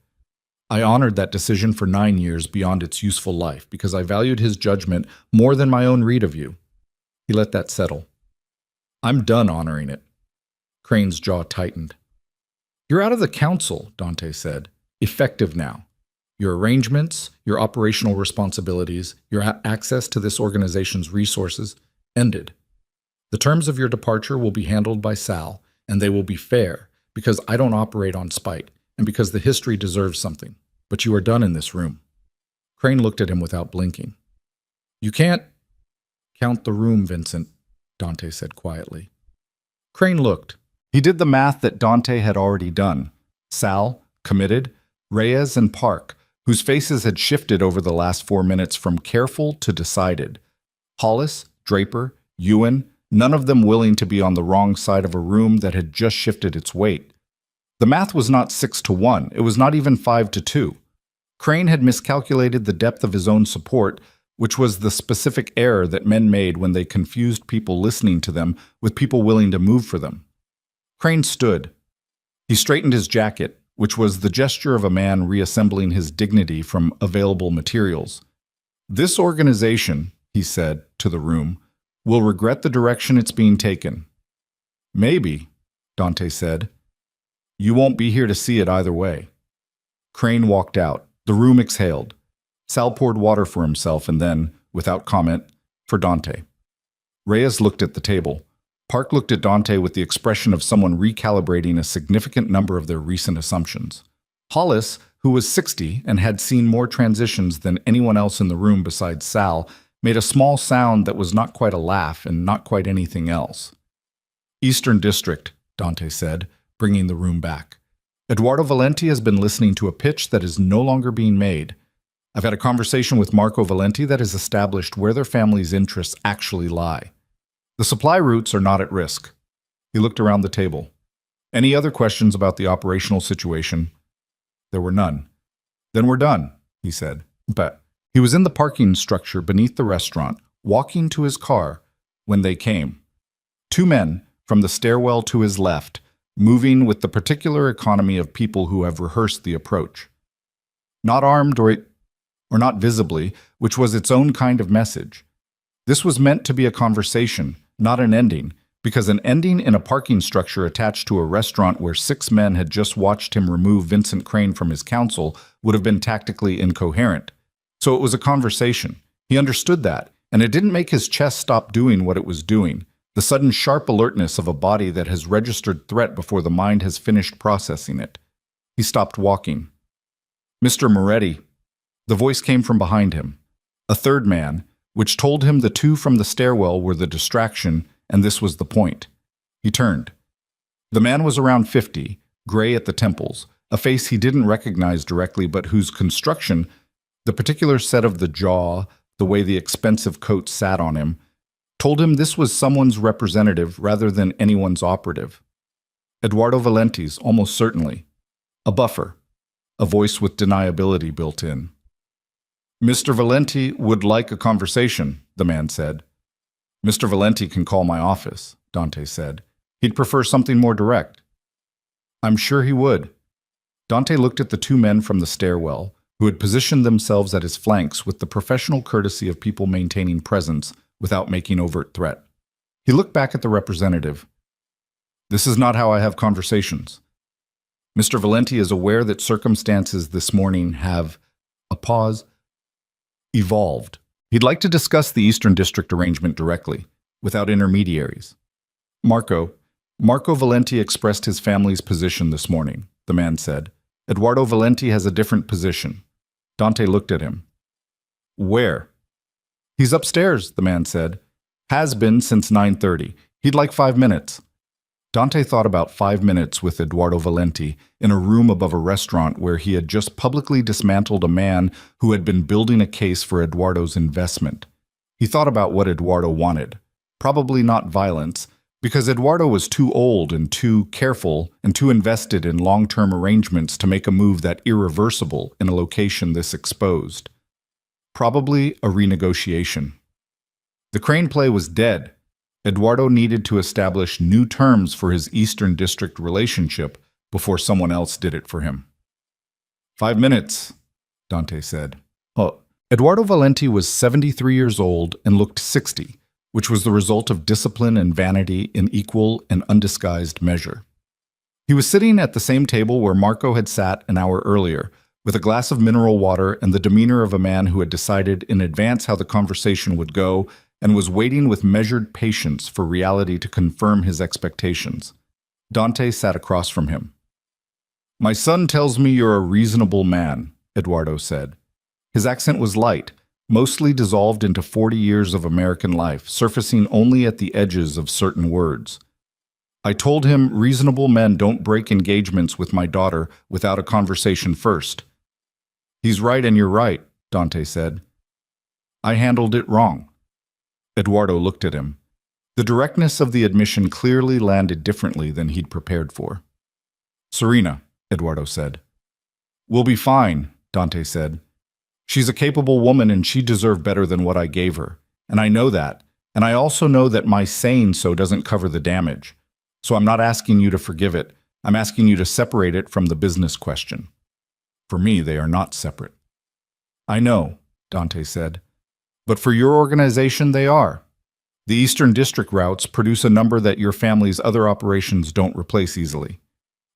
A: "I honored that decision for 9 years beyond its useful life because I valued his judgment more than my own read of you." He let that settle. "I'm done honoring it." Crane's jaw tightened. "You're out of the council," Dante said. "Effective now. Your arrangements, your operational responsibilities, your access to this organization's resources ended. The terms of your departure will be handled by Sal, and they will be fair, because I don't operate on spite, and because the history deserves something. But you are done in this room." Crane looked at him without blinking. "You can't count the room, Vincent," Dante said quietly. Crane looked. He did the math that Dante had already done. Sal, committed, Reyes and Park, whose faces had shifted over the last 4 minutes from careful to decided. Hollis, Draper, Ewan, none of them willing to be on the wrong side of a room that had just shifted its weight. The math was not 6-1, it was not even 5-2. Crane had miscalculated the depth of his own support, which was the specific error that men made when they confused people listening to them with people willing to move for them. Crane stood. He straightened his jacket, which was the gesture of a man reassembling his dignity from available materials. "This organization," he said to the room, "will regret the direction it's being taken." "Maybe," Dante said. "You won't be here to see it either way." Crane walked out. The room exhaled. Sal poured water for himself and then, without comment, for Dante. Reyes looked at the table. Park looked at Dante with the expression of someone recalibrating a significant number of their recent assumptions. Hollis, who was 60 and had seen more transitions than anyone else in the room besides Sal, made a small sound that was not quite a laugh and not quite anything else. "Eastern District," Dante said, bringing the room back. "Eduardo Valenti has been listening to a pitch that is no longer being made. I've had a conversation with Marco Valenti that has established where their family's interests actually lie. The supply routes are not at risk." He looked around the table. "Any other questions about the operational situation?" There were none. "Then we're done," he said. But he was in the parking structure beneath the restaurant, walking to his car, when they came. 2 men, from the stairwell to his left, moving with the particular economy of people who have rehearsed the approach. "Not armed or..." or not visibly, which was its own kind of message. This was meant to be a conversation, not an ending, because an ending in a parking structure attached to a restaurant where 6 men had just watched him remove Vincent Crane from his counsel would have been tactically incoherent. So it was a conversation. He understood that, and it didn't make his chest stop doing what it was doing, the sudden sharp alertness of a body that has registered threat before the mind has finished processing it. He stopped walking. "Mr. Moretti." The voice came from behind him. A third man, which told him the 2 from the stairwell were the distraction, and this was the point. He turned. The man was around 50, gray at the temples, a face he didn't recognize directly but whose construction, the particular set of the jaw, the way the expensive coat sat on him, told him this was someone's representative rather than anyone's operative. Eduardo Valenti's, almost certainly. A buffer, a voice with deniability built in. "Mr. Valenti would like a conversation," the man said. "Mr. Valenti can call my office," Dante said. "He'd prefer something more direct." "I'm sure he would." Dante looked at the 2 men from the stairwell, who had positioned themselves at his flanks with the professional courtesy of people maintaining presence without making overt threat. He looked back at the representative. "This is not how I have conversations. Mr. Valenti is aware that circumstances this morning have," a pause, "evolved. He'd like to discuss the Eastern District arrangement directly, without intermediaries." Marco Valenti expressed his family's position this morning," the man said. "Eduardo Valenti has a different position." Dante looked at him. "Where?" "He's upstairs," the man said. "Has been since 9:30. He'd like 5 minutes." Dante thought about 5 minutes with Eduardo Valenti in a room above a restaurant where he had just publicly dismantled a man who had been building a case for Eduardo's investment. He thought about what Eduardo wanted. Probably not violence, because Eduardo was too old and too careful and too invested in long-term arrangements to make a move that irreversible in a location this exposed. Probably a renegotiation. The Crane play was dead. Eduardo needed to establish new terms for his Eastern District relationship before someone else did it for him. 5 minutes, Dante said. Oh, Eduardo Valenti was 73 years old and looked 60, which was the result of discipline and vanity in equal and undisguised measure. He was sitting at the same table where Marco had sat an hour earlier, with a glass of mineral water and the demeanor of a man who had decided in advance how the conversation would go and was waiting with measured patience for reality to confirm his expectations. Dante sat across from him. "My son tells me you're a reasonable man," Eduardo said. His accent was light, mostly dissolved into 40 years of American life, surfacing only at the edges of certain words. "I told him reasonable men don't break engagements with my daughter without a conversation first." "He's right and you're right," Dante said. "I handled it wrong." Eduardo looked at him. The directness of the admission clearly landed differently than he'd prepared for. "Serena," Eduardo said. "We'll be fine," Dante said. "She's a capable woman and she deserved better than what I gave her. And I know that. And I also know that my saying so doesn't cover the damage. So I'm not asking you to forgive it. I'm asking you to separate it from the business question. For me, they are not separate." "I know," Dante said. "But for your organization, they are. The Eastern District routes produce a number that your family's other operations don't replace easily.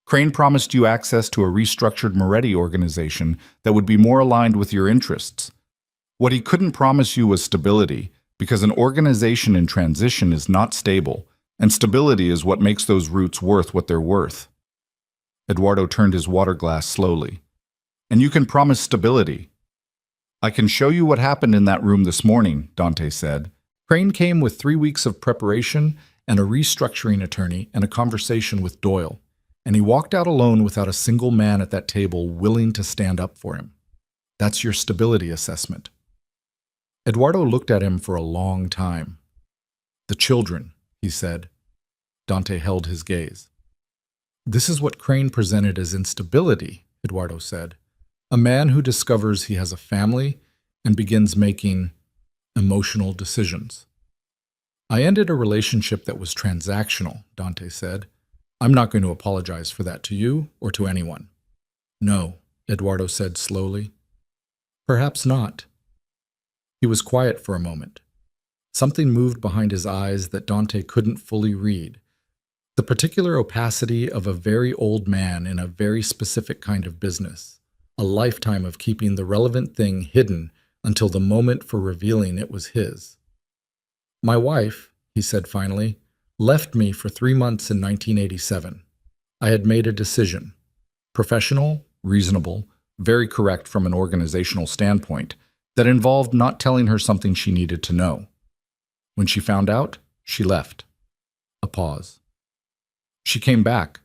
A: Crane promised you access to a restructured Moretti organization that would be more aligned with your interests. What he couldn't promise you was stability, because an organization in transition is not stable, and stability is what makes those routes worth what they're worth." Eduardo turned his water glass slowly. "And you can promise stability." "I can show you what happened in that room this morning," Dante said. Crane came with 3 weeks of preparation and a restructuring attorney and a conversation with Doyle, and he walked out alone without a single man at that table willing to stand up for him. That's your stability assessment. Eduardo looked at him for a long time. "The children," he said. Dante held his gaze. "This is what Crane presented as instability," Eduardo said. "A man who discovers he has a family and begins making emotional decisions." "I ended a relationship that was transactional," Dante said. "I'm not going to apologize for that to you or to anyone." "No," Eduardo said slowly. Perhaps not. He was quiet for a moment. Something moved behind his eyes that Dante couldn't fully read. The particular opacity of a very old man in a very specific kind of business. A lifetime of keeping the relevant thing hidden until the moment for revealing it was his. My wife, he said finally, left me for 3 months in 1987. I had made a decision. Professional, reasonable, very correct from an organizational standpoint, that involved not telling her something she needed to know. When she found out, she left. A pause. She came back,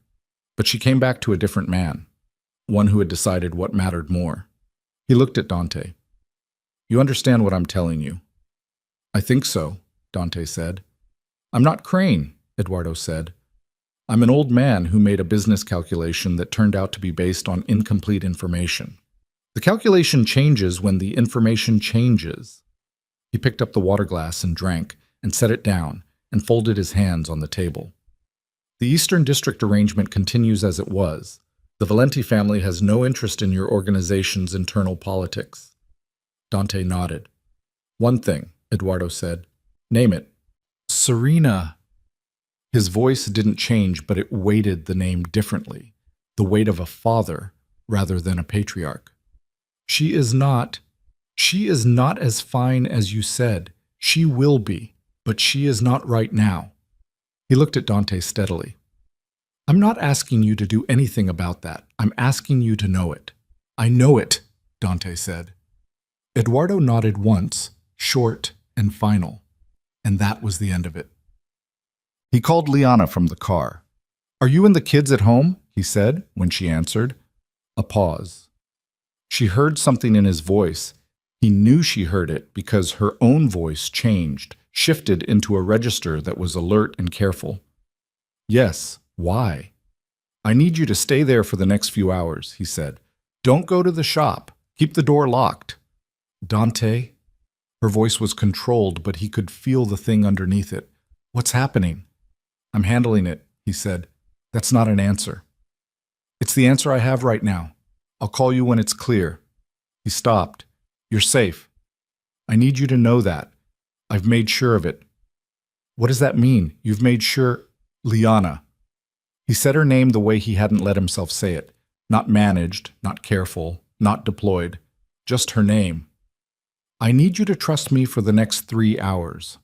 A: but she came back to a different man, one who had decided what mattered more. He looked at Dante. You understand what I'm telling you? I think so, Dante said. I'm not Crane, Eduardo said. I'm an old man who made a business calculation that turned out to be based on incomplete information. The calculation changes when the information changes. He picked up the water glass and drank, and set it down, and folded his hands on the table. The Eastern District arrangement continues as it was. The Valenti family has no interest in your organization's internal politics. Dante nodded. One thing, Eduardo said. Name it. Serena. His voice didn't change, but it weighted the name differently, the weight of a father rather than a patriarch. She is not as fine as you said. She will be, but she is not right now. He looked at Dante steadily. I'm not asking you to do anything about that. I'm asking you to know it. I know it, Dante said. Eduardo nodded once, short and final, and that was the end of it. He called Liana from the car. Are you and the kids at home? He said, when she answered. A pause. She heard something in his voice. He knew she heard it because her own voice changed, shifted into a register that was alert and careful. Yes, why? I need you to stay there for the next few hours, he said. Don't go to the shop. Keep the door locked. Dante? Her voice was controlled, but he could feel the thing underneath it. What's happening? I'm handling it, he said. That's not an answer. It's the answer I have right now. I'll call you when it's clear. He stopped. You're safe. I need you to know that. I've made sure of it. What does that mean? You've made sure? Liana. He said her name the way he hadn't let himself say it. Not managed, not careful, not deployed. Just her name. I need you to trust me for the next 3 hours.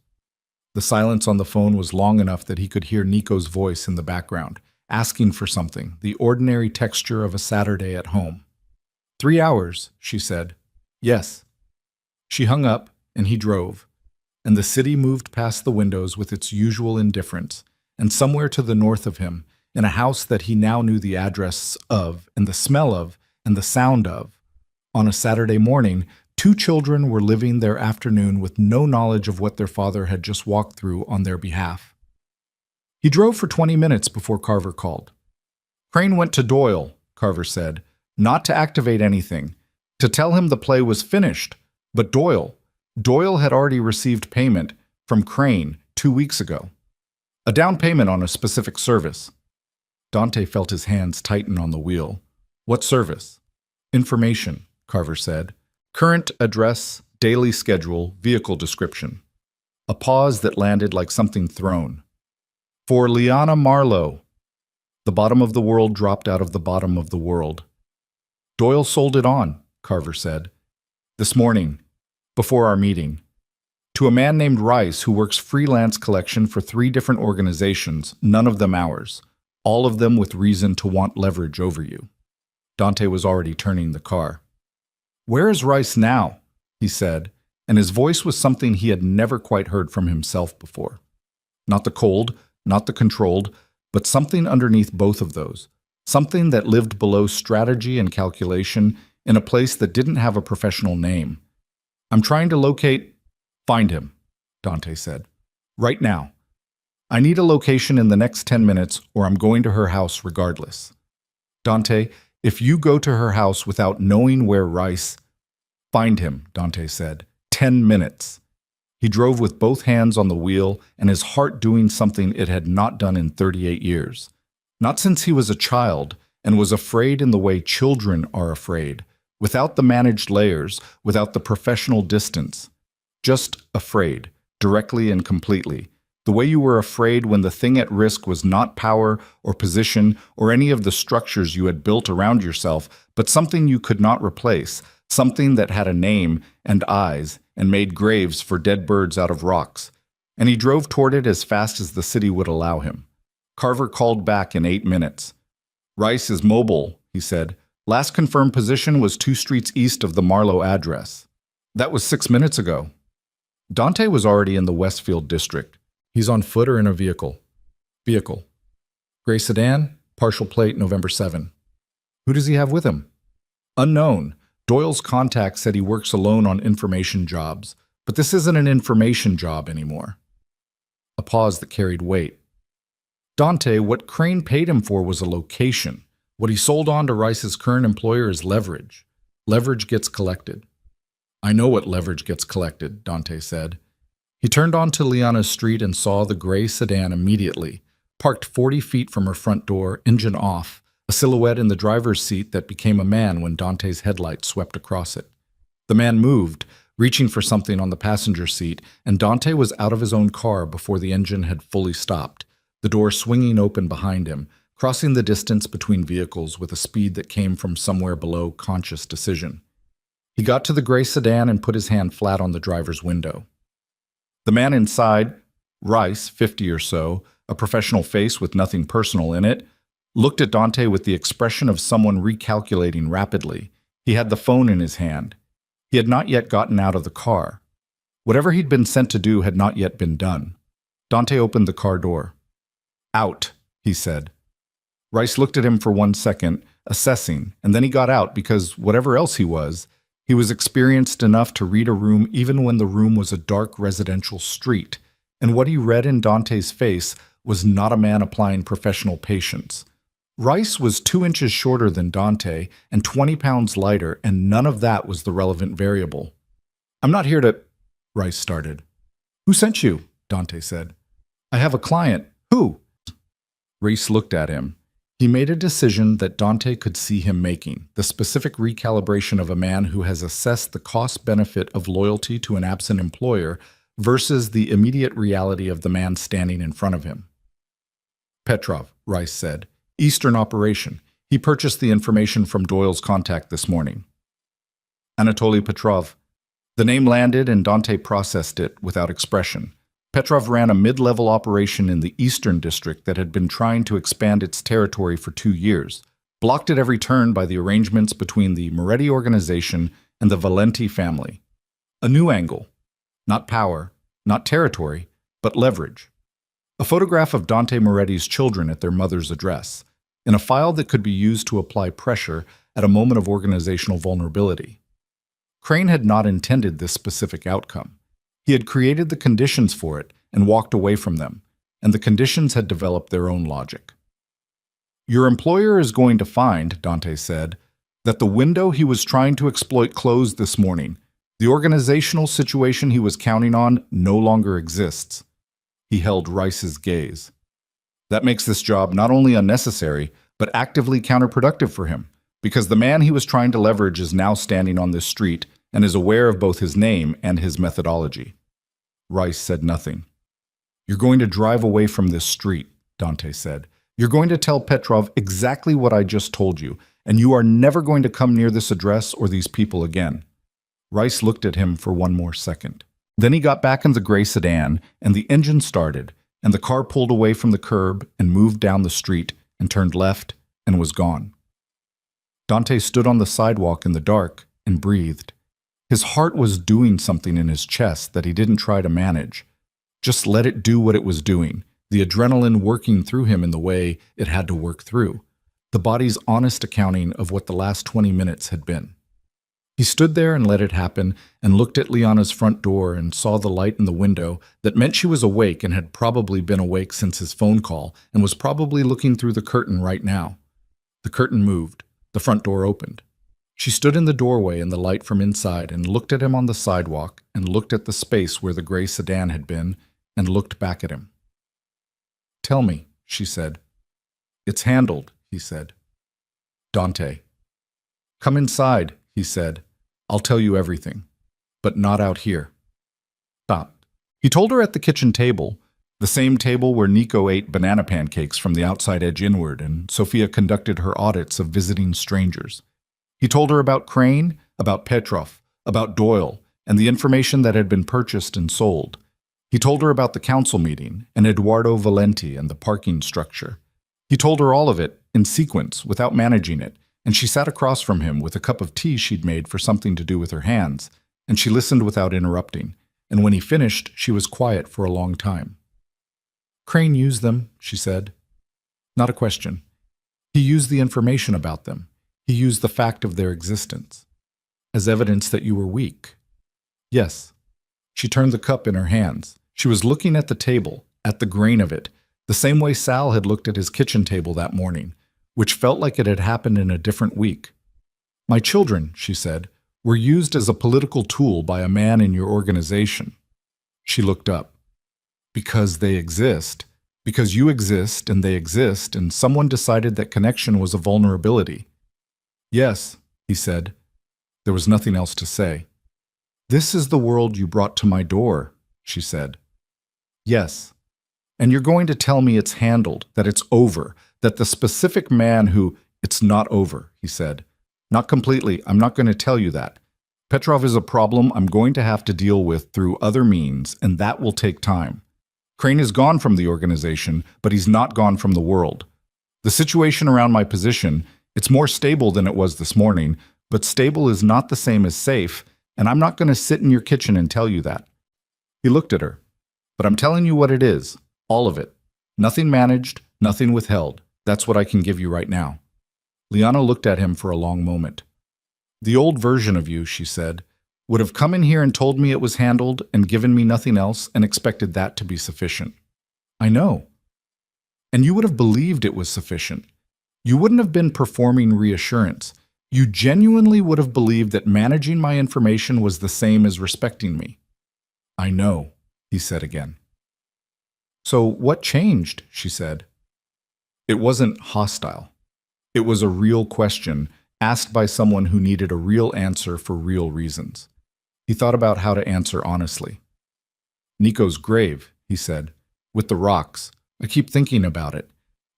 A: The silence on the phone was long enough that he could hear Nico's voice in the background, asking for something, the ordinary texture of a Saturday at home. 3 hours, she said. Yes. She hung up, and he drove, and the city moved past the windows with its usual indifference, and somewhere to the north of him, in a house that he now knew the address of, and the smell of, and the sound of, on a Saturday morning, 2 children were living their afternoon with no knowledge of what their father had just walked through on their behalf. He drove for 20 minutes before Carver called. Crane went to Doyle, Carver said, not to activate anything, to tell him the play was finished, but Doyle had already received payment from Crane 2 weeks ago. A down payment on a specific service. Dante felt his hands tighten on the wheel. What service? Information, Carver said. Current address, daily schedule, vehicle description. A pause that landed like something thrown. For Liana Marlowe. The bottom of the world dropped out of the bottom of the world. Doyle sold it on, Carver said. This morning, before our meeting. To a man named Rice who works freelance collection for 3 different organizations, none of them ours. All of them with reason to want leverage over you. Dante was already turning the car. Where is Rice now? He said, and his voice was something he had never quite heard from himself before. Not the cold, not the controlled, but something underneath both of those. Something that lived below strategy and calculation in a place that didn't have a professional name. I'm trying to find him, Dante said. Right now. I need a location in the next 10 minutes or I'm going to her house regardless. Dante, if you go to her house without knowing where Rice... Find him, Dante said. 10 minutes. He drove with both hands on the wheel and his heart doing something it had not done in 38 years. Not since he was a child and was afraid in the way children are afraid, without the managed layers, without the professional distance. Just afraid, directly and completely. The way you were afraid when the thing at risk was not power or position or any of the structures you had built around yourself, but something you could not replace, something that had a name and eyes and made graves for dead birds out of rocks. And he drove toward it as fast as the city would allow him. Carver called back in 8 minutes. "Rice is mobile," he said. "Last confirmed position was 2 streets east of the Marlowe address." That was 6 minutes ago. Dante was already in the Westfield district. He's on foot or in a vehicle. Vehicle. Gray sedan, partial plate, November 7. Who does he have with him? Unknown. Doyle's contact said he works alone on information jobs, but this isn't an information job anymore. A pause that carried weight. Dante, what Crane paid him for was a location. What he sold on to Rice's current employer is leverage. Leverage gets collected. "I know what leverage gets collected," Dante said. He turned onto Liana's street and saw the gray sedan immediately, parked 40 feet from her front door, engine off, a silhouette in the driver's seat that became a man when Dante's headlights swept across it. The man moved, reaching for something on the passenger seat, and Dante was out of his own car before the engine had fully stopped, the door swinging open behind him, crossing the distance between vehicles with a speed that came from somewhere below conscious decision. He got to the gray sedan and put his hand flat on the driver's window. The man inside, Rice, 50 or so, a professional face with nothing personal in it, looked at Dante with the expression of someone recalculating rapidly. He had the phone in his hand. He had not yet gotten out of the car. Whatever he'd been sent to do had not yet been done. Dante opened the car door. "Out," he said. Rice looked at him for 1 second, assessing, and then he got out because, whatever else he was experienced enough to read a room even when the room was a dark residential street, and what he read in Dante's face was not a man applying professional patience. Rice was 2 inches shorter than Dante and 20 pounds lighter, and none of that was the relevant variable. "I'm not here to—" Rice started. "Who sent you?" Dante said. "I have a client." "Who?" Rice looked at him. He made a decision that Dante could see him making, the specific recalibration of a man who has assessed the cost-benefit of loyalty to an absent employer versus the immediate reality of the man standing in front of him. "Petrov," Rice said. "Eastern operation. He purchased the information from Doyle's contact this morning." Anatoly Petrov. The name landed and Dante processed it without expression. Petrov ran a mid-level operation in the Eastern District that had been trying to expand its territory for 2 years, blocked at every turn by the arrangements between the Moretti organization and the Valenti family. A new angle. Not power, not territory, but leverage. A photograph of Dante Moretti's children at their mother's address, in a file that could be used to apply pressure at a moment of organizational vulnerability. Crane had not intended this specific outcome. He had created the conditions for it and walked away from them, and the conditions had developed their own logic. "Your employer is going to find," Dante said, "that the window he was trying to exploit closed this morning. The organizational situation he was counting on no longer exists." He held Rice's gaze. "That makes this job not only unnecessary, but actively counterproductive for him, because the man he was trying to leverage is now standing on this street and is aware of both his name and his methodology." Rice said nothing. "You're going to drive away from this street," Dante said. "You're going to tell Petrov exactly what I just told you, and you are never going to come near this address or these people again." Rice looked at him for 1 more second. Then he got back in the gray sedan, and the engine started, and the car pulled away from the curb and moved down the street and turned left and was gone. Dante stood on the sidewalk in the dark and breathed. His heart was doing something in his chest that he didn't try to manage. Just let it do what it was doing, the adrenaline working through him in the way it had to work through, the body's honest accounting of what the last 20 minutes had been. He stood there and let it happen and looked at Liana's front door and saw the light in the window that meant she was awake and had probably been awake since his phone call and was probably looking through the curtain right now. The curtain moved. The front door opened. She stood in the doorway in the light from inside and looked at him on the sidewalk and looked at the space where the gray sedan had been and looked back at him. "Tell me," she said. "It's handled," he said. "Dante." "Come inside," he said. I'll tell you everything. But not out here. Stopped. He told her at the kitchen table, the same table where Nico ate banana pancakes from the outside edge inward and Sophia conducted her audits of visiting strangers. He told her about Crane, about Petrov, about Doyle, and the information that had been purchased and sold. He told her about the council meeting and Eduardo Valenti and the parking structure. He told her all of it in sequence without managing it, and she sat across from him with a cup of tea she'd made for something to do with her hands, and she listened without interrupting, and when he finished, she was quiet for a long time. Crane used them, she said. Not a question. He used the information about them. He used the fact of their existence. As evidence that you were weak. Yes. She turned the cup in her hands. She was looking at the table, at the grain of it, the same way Sal had looked at his kitchen table that morning, which felt like it had happened in a different week. My children, she said, were used as a political tool by a man in your organization. She looked up. Because they exist. Because you exist and they exist, and someone decided that connection was a vulnerability. Yes, he said. There was nothing else to say. This is the world you brought to my door, she said. Yes. And you're going to tell me it's handled, that it's over, that the specific man who, it's not over, he said. Not completely, I'm not going to tell you that. Petrov is a problem I'm going to have to deal with through other means, and that will take time. Crane is gone from the organization, but he's not gone from the world. The situation around my position, it's more stable than it was this morning, but stable is not the same as safe, and I'm not going to sit in your kitchen and tell you that. He looked at her. But I'm telling you what it is, all of it. Nothing managed, nothing withheld. That's what I can give you right now. Liana looked at him for a long moment. The old version of you, she said, would have come in here and told me it was handled and given me nothing else and expected that to be sufficient. I know. And you would have believed it was sufficient. You wouldn't have been performing reassurance. You genuinely would have believed that managing my information was the same as respecting me. I know, he said again. So what changed, she said. It wasn't hostile. It was a real question asked by someone who needed a real answer for real reasons. He thought about how to answer honestly. Nico's grave, he said, with the rocks. I keep thinking about it.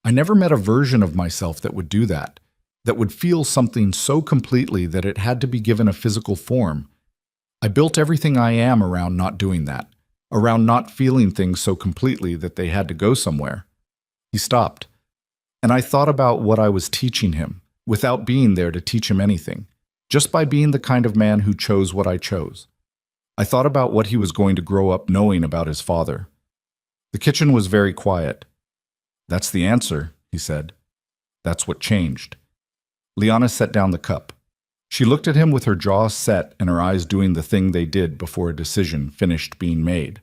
A: I never met a version of myself that would do that would feel something so completely that it had to be given a physical form. I built everything I am around not doing that, around not feeling things so completely that they had to go somewhere. He stopped, and I thought about what I was teaching him, without being there to teach him anything. Just by being the kind of man who chose what I chose. I thought about what he was going to grow up knowing about his father. The kitchen was very quiet. That's the answer, he said. That's what changed. Liana set down the cup. She looked at him with her jaw set and her eyes doing the thing they did before a decision finished being made.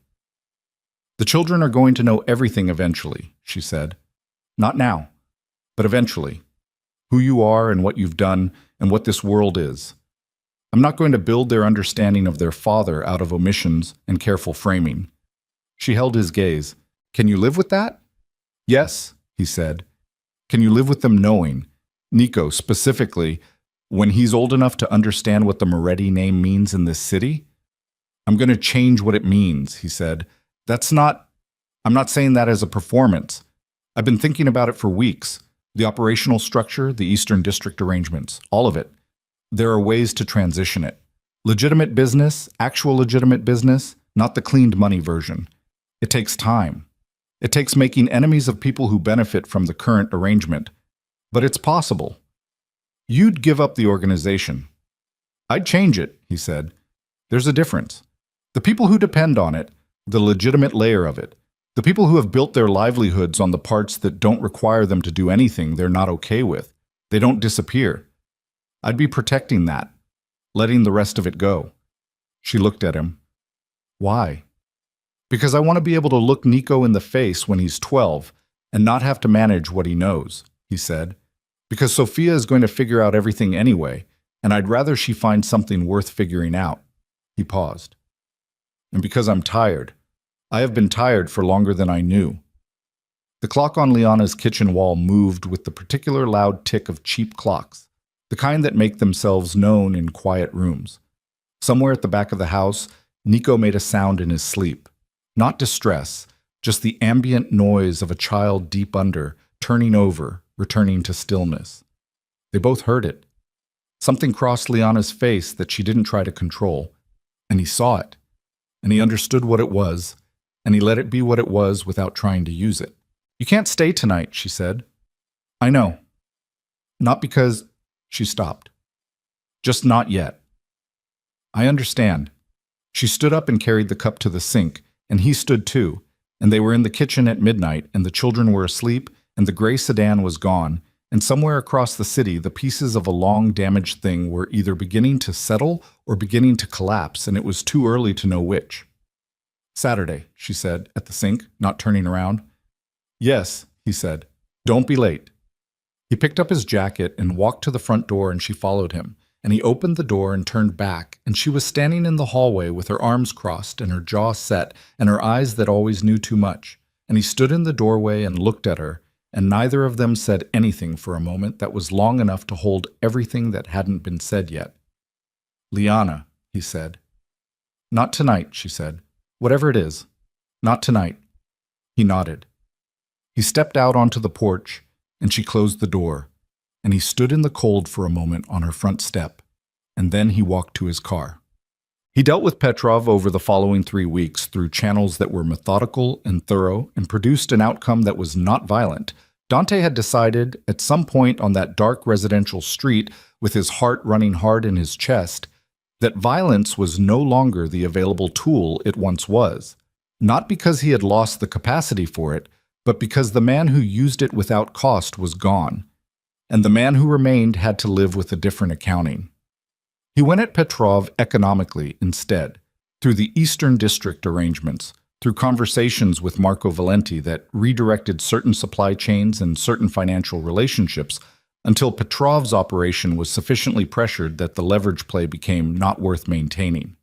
A: The children are going to know everything eventually, she said. Not now, but eventually. Who you are and what you've done and what this world is. I'm not going to build their understanding of their father out of omissions and careful framing. She held his gaze. Can you live with that? Yes, he said. Can you live with them knowing, Nico specifically, when he's old enough to understand what the Moretti name means in this city? I'm going to change what it means, he said. I'm not saying that as a performance. I've been thinking about it for weeks. The operational structure, the Eastern District arrangements, all of it. There are ways to transition it. Legitimate business, actual legitimate business, not the cleaned money version. It takes time. It takes making enemies of people who benefit from the current arrangement. But it's possible. You'd give up the organization. I'd change it, he said. There's a difference. The people who depend on it, the legitimate layer of it, the people who have built their livelihoods on the parts that don't require them to do anything they're not okay with, they don't disappear. I'd be protecting that, letting the rest of it go. She looked at him. Why? Because I want to be able to look Nico in the face when he's 12 and not have to manage what he knows, he said. Because Sophia is going to figure out everything anyway, and I'd rather she find something worth figuring out. He paused. And because I'm tired. I have been tired for longer than I knew. The clock on Liana's kitchen wall moved with the particular loud tick of cheap clocks. the kind that make themselves known in quiet rooms. Somewhere at the back of the house, Nico made a sound in his sleep. Not distress, just the ambient noise of a child deep under, turning over, returning to stillness. They both heard it. Something crossed Liana's face that she didn't try to control, and he saw it, and he understood what it was, and he let it be what it was without trying to use it. "You can't stay tonight," she said. "I know. Not because—" She stopped. "Just not yet." "I understand." She stood up and carried the cup to the sink, and he stood too, and they were in the kitchen at midnight, and the children were asleep, and the gray sedan was gone, and somewhere across the city the pieces of a long damaged thing were either beginning to settle or beginning to collapse, and it was too early to know which. "Saturday," she said, at the sink, not turning around. "Yes," he said. "Don't be late." He picked up his jacket and walked to the front door, and she followed him, and he opened the door and turned back, and she was standing in the hallway with her arms crossed and her jaw set and her eyes that always knew too much, and he stood in the doorway and looked at her, and neither of them said anything for a moment that was long enough to hold everything that hadn't been said yet. "Liana," he said. "Not tonight," she said. "Whatever it is. Not tonight." He nodded. He stepped out onto the porch, and she closed the door, and he stood in the cold for a moment on her front step, and then he walked to his car. He dealt with Petrov over the following 3 weeks through channels that were methodical and thorough and produced an outcome that was not violent. Dante had decided, at some point on that dark residential street with his heart running hard in his chest, that violence was no longer the available tool it once was, not because he had lost the capacity for it, but because the man who used it without cost was gone, and the man who remained had to live with a different accounting. He went at Petrov economically instead, through the Eastern District arrangements, through conversations with Marco Valenti that redirected certain supply chains and certain financial relationships until Petrov's operation was sufficiently pressured that the leverage play became not worth maintaining.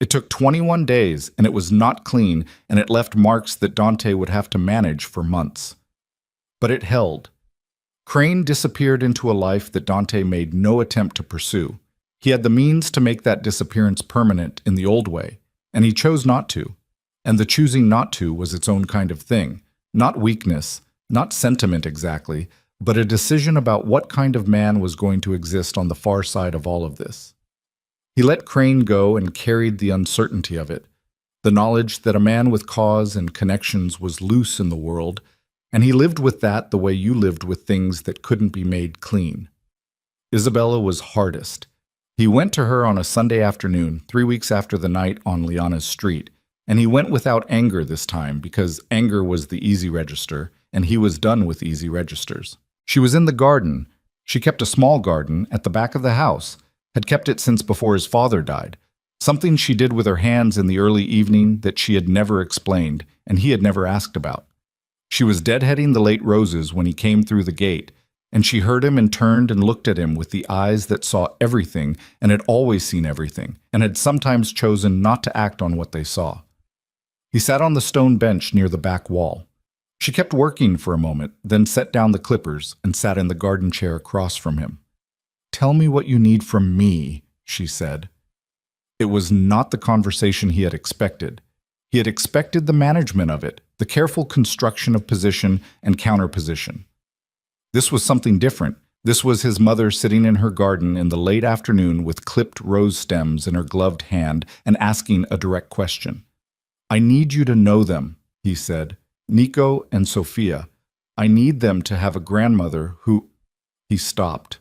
A: It took 21 days, and it was not clean, and it left marks that Dante would have to manage for months. But it held. Crane disappeared into a life that Dante made no attempt to pursue. He had the means to make that disappearance permanent in the old way, and he chose not to. And the choosing not to was its own kind of thing, not weakness, not sentiment exactly, but a decision about what kind of man was going to exist on the far side of all of this. He let Crane go and carried the uncertainty of it, the knowledge that a man with cause and connections was loose in the world, and he lived with that the way you lived with things that couldn't be made clean. Isabella was hardest. He went to her on a Sunday afternoon, 3 weeks after the night on Liana's street, and he went without anger this time because anger was the easy register, and he was done with easy registers. She was in the garden. She kept a small garden at the back of the house, had kept it since before his father died, something she did with her hands in the early evening that she had never explained and he had never asked about. She was deadheading the late roses when he came through the gate, and she heard him and turned and looked at him with the eyes that saw everything and had always seen everything and had sometimes chosen not to act on what they saw. He sat on the stone bench near the back wall. She kept working for a moment, then set down the clippers and sat in the garden chair across from him. "Tell me what you need from me," she said. It was not the conversation he had expected. He had expected the management of it, the careful construction of position and counterposition. This was something different. This was his mother sitting in her garden in the late afternoon with clipped rose stems in her gloved hand and asking a direct question. "I need you to know them," he said. "Nico and Sophia. I need them to have a grandmother who—" He stopped.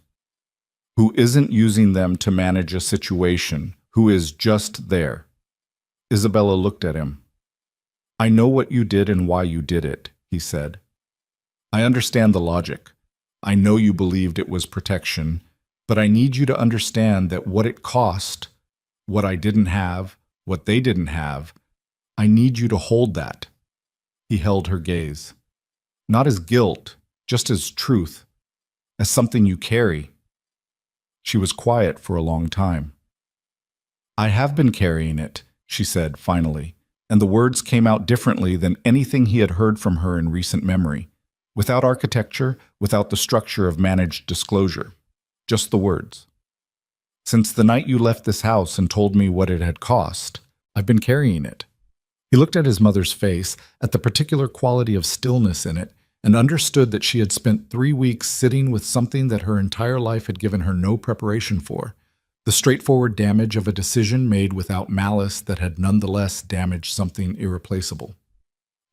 A: "Who isn't using them to manage a situation, who is just there." Isabella looked at him. "I know what you did and why you did it," he said. "I understand the logic. I know you believed it was protection, but I need you to understand that what it cost, what I didn't have, what they didn't have, I need you to hold that." He held her gaze. "Not as guilt, just as truth, as something you carry." She was quiet for a long time. "I have been carrying it," she said finally, and the words came out differently than anything he had heard from her in recent memory, without architecture, without the structure of managed disclosure. Just the words. Since the night you left this house and told me what it had cost, I've been carrying it. He looked at his mother's face, at the particular quality of stillness in it, and understood that she had spent 3 weeks sitting with something that her entire life had given her no preparation for, the straightforward damage of a decision made without malice that had nonetheless damaged something irreplaceable.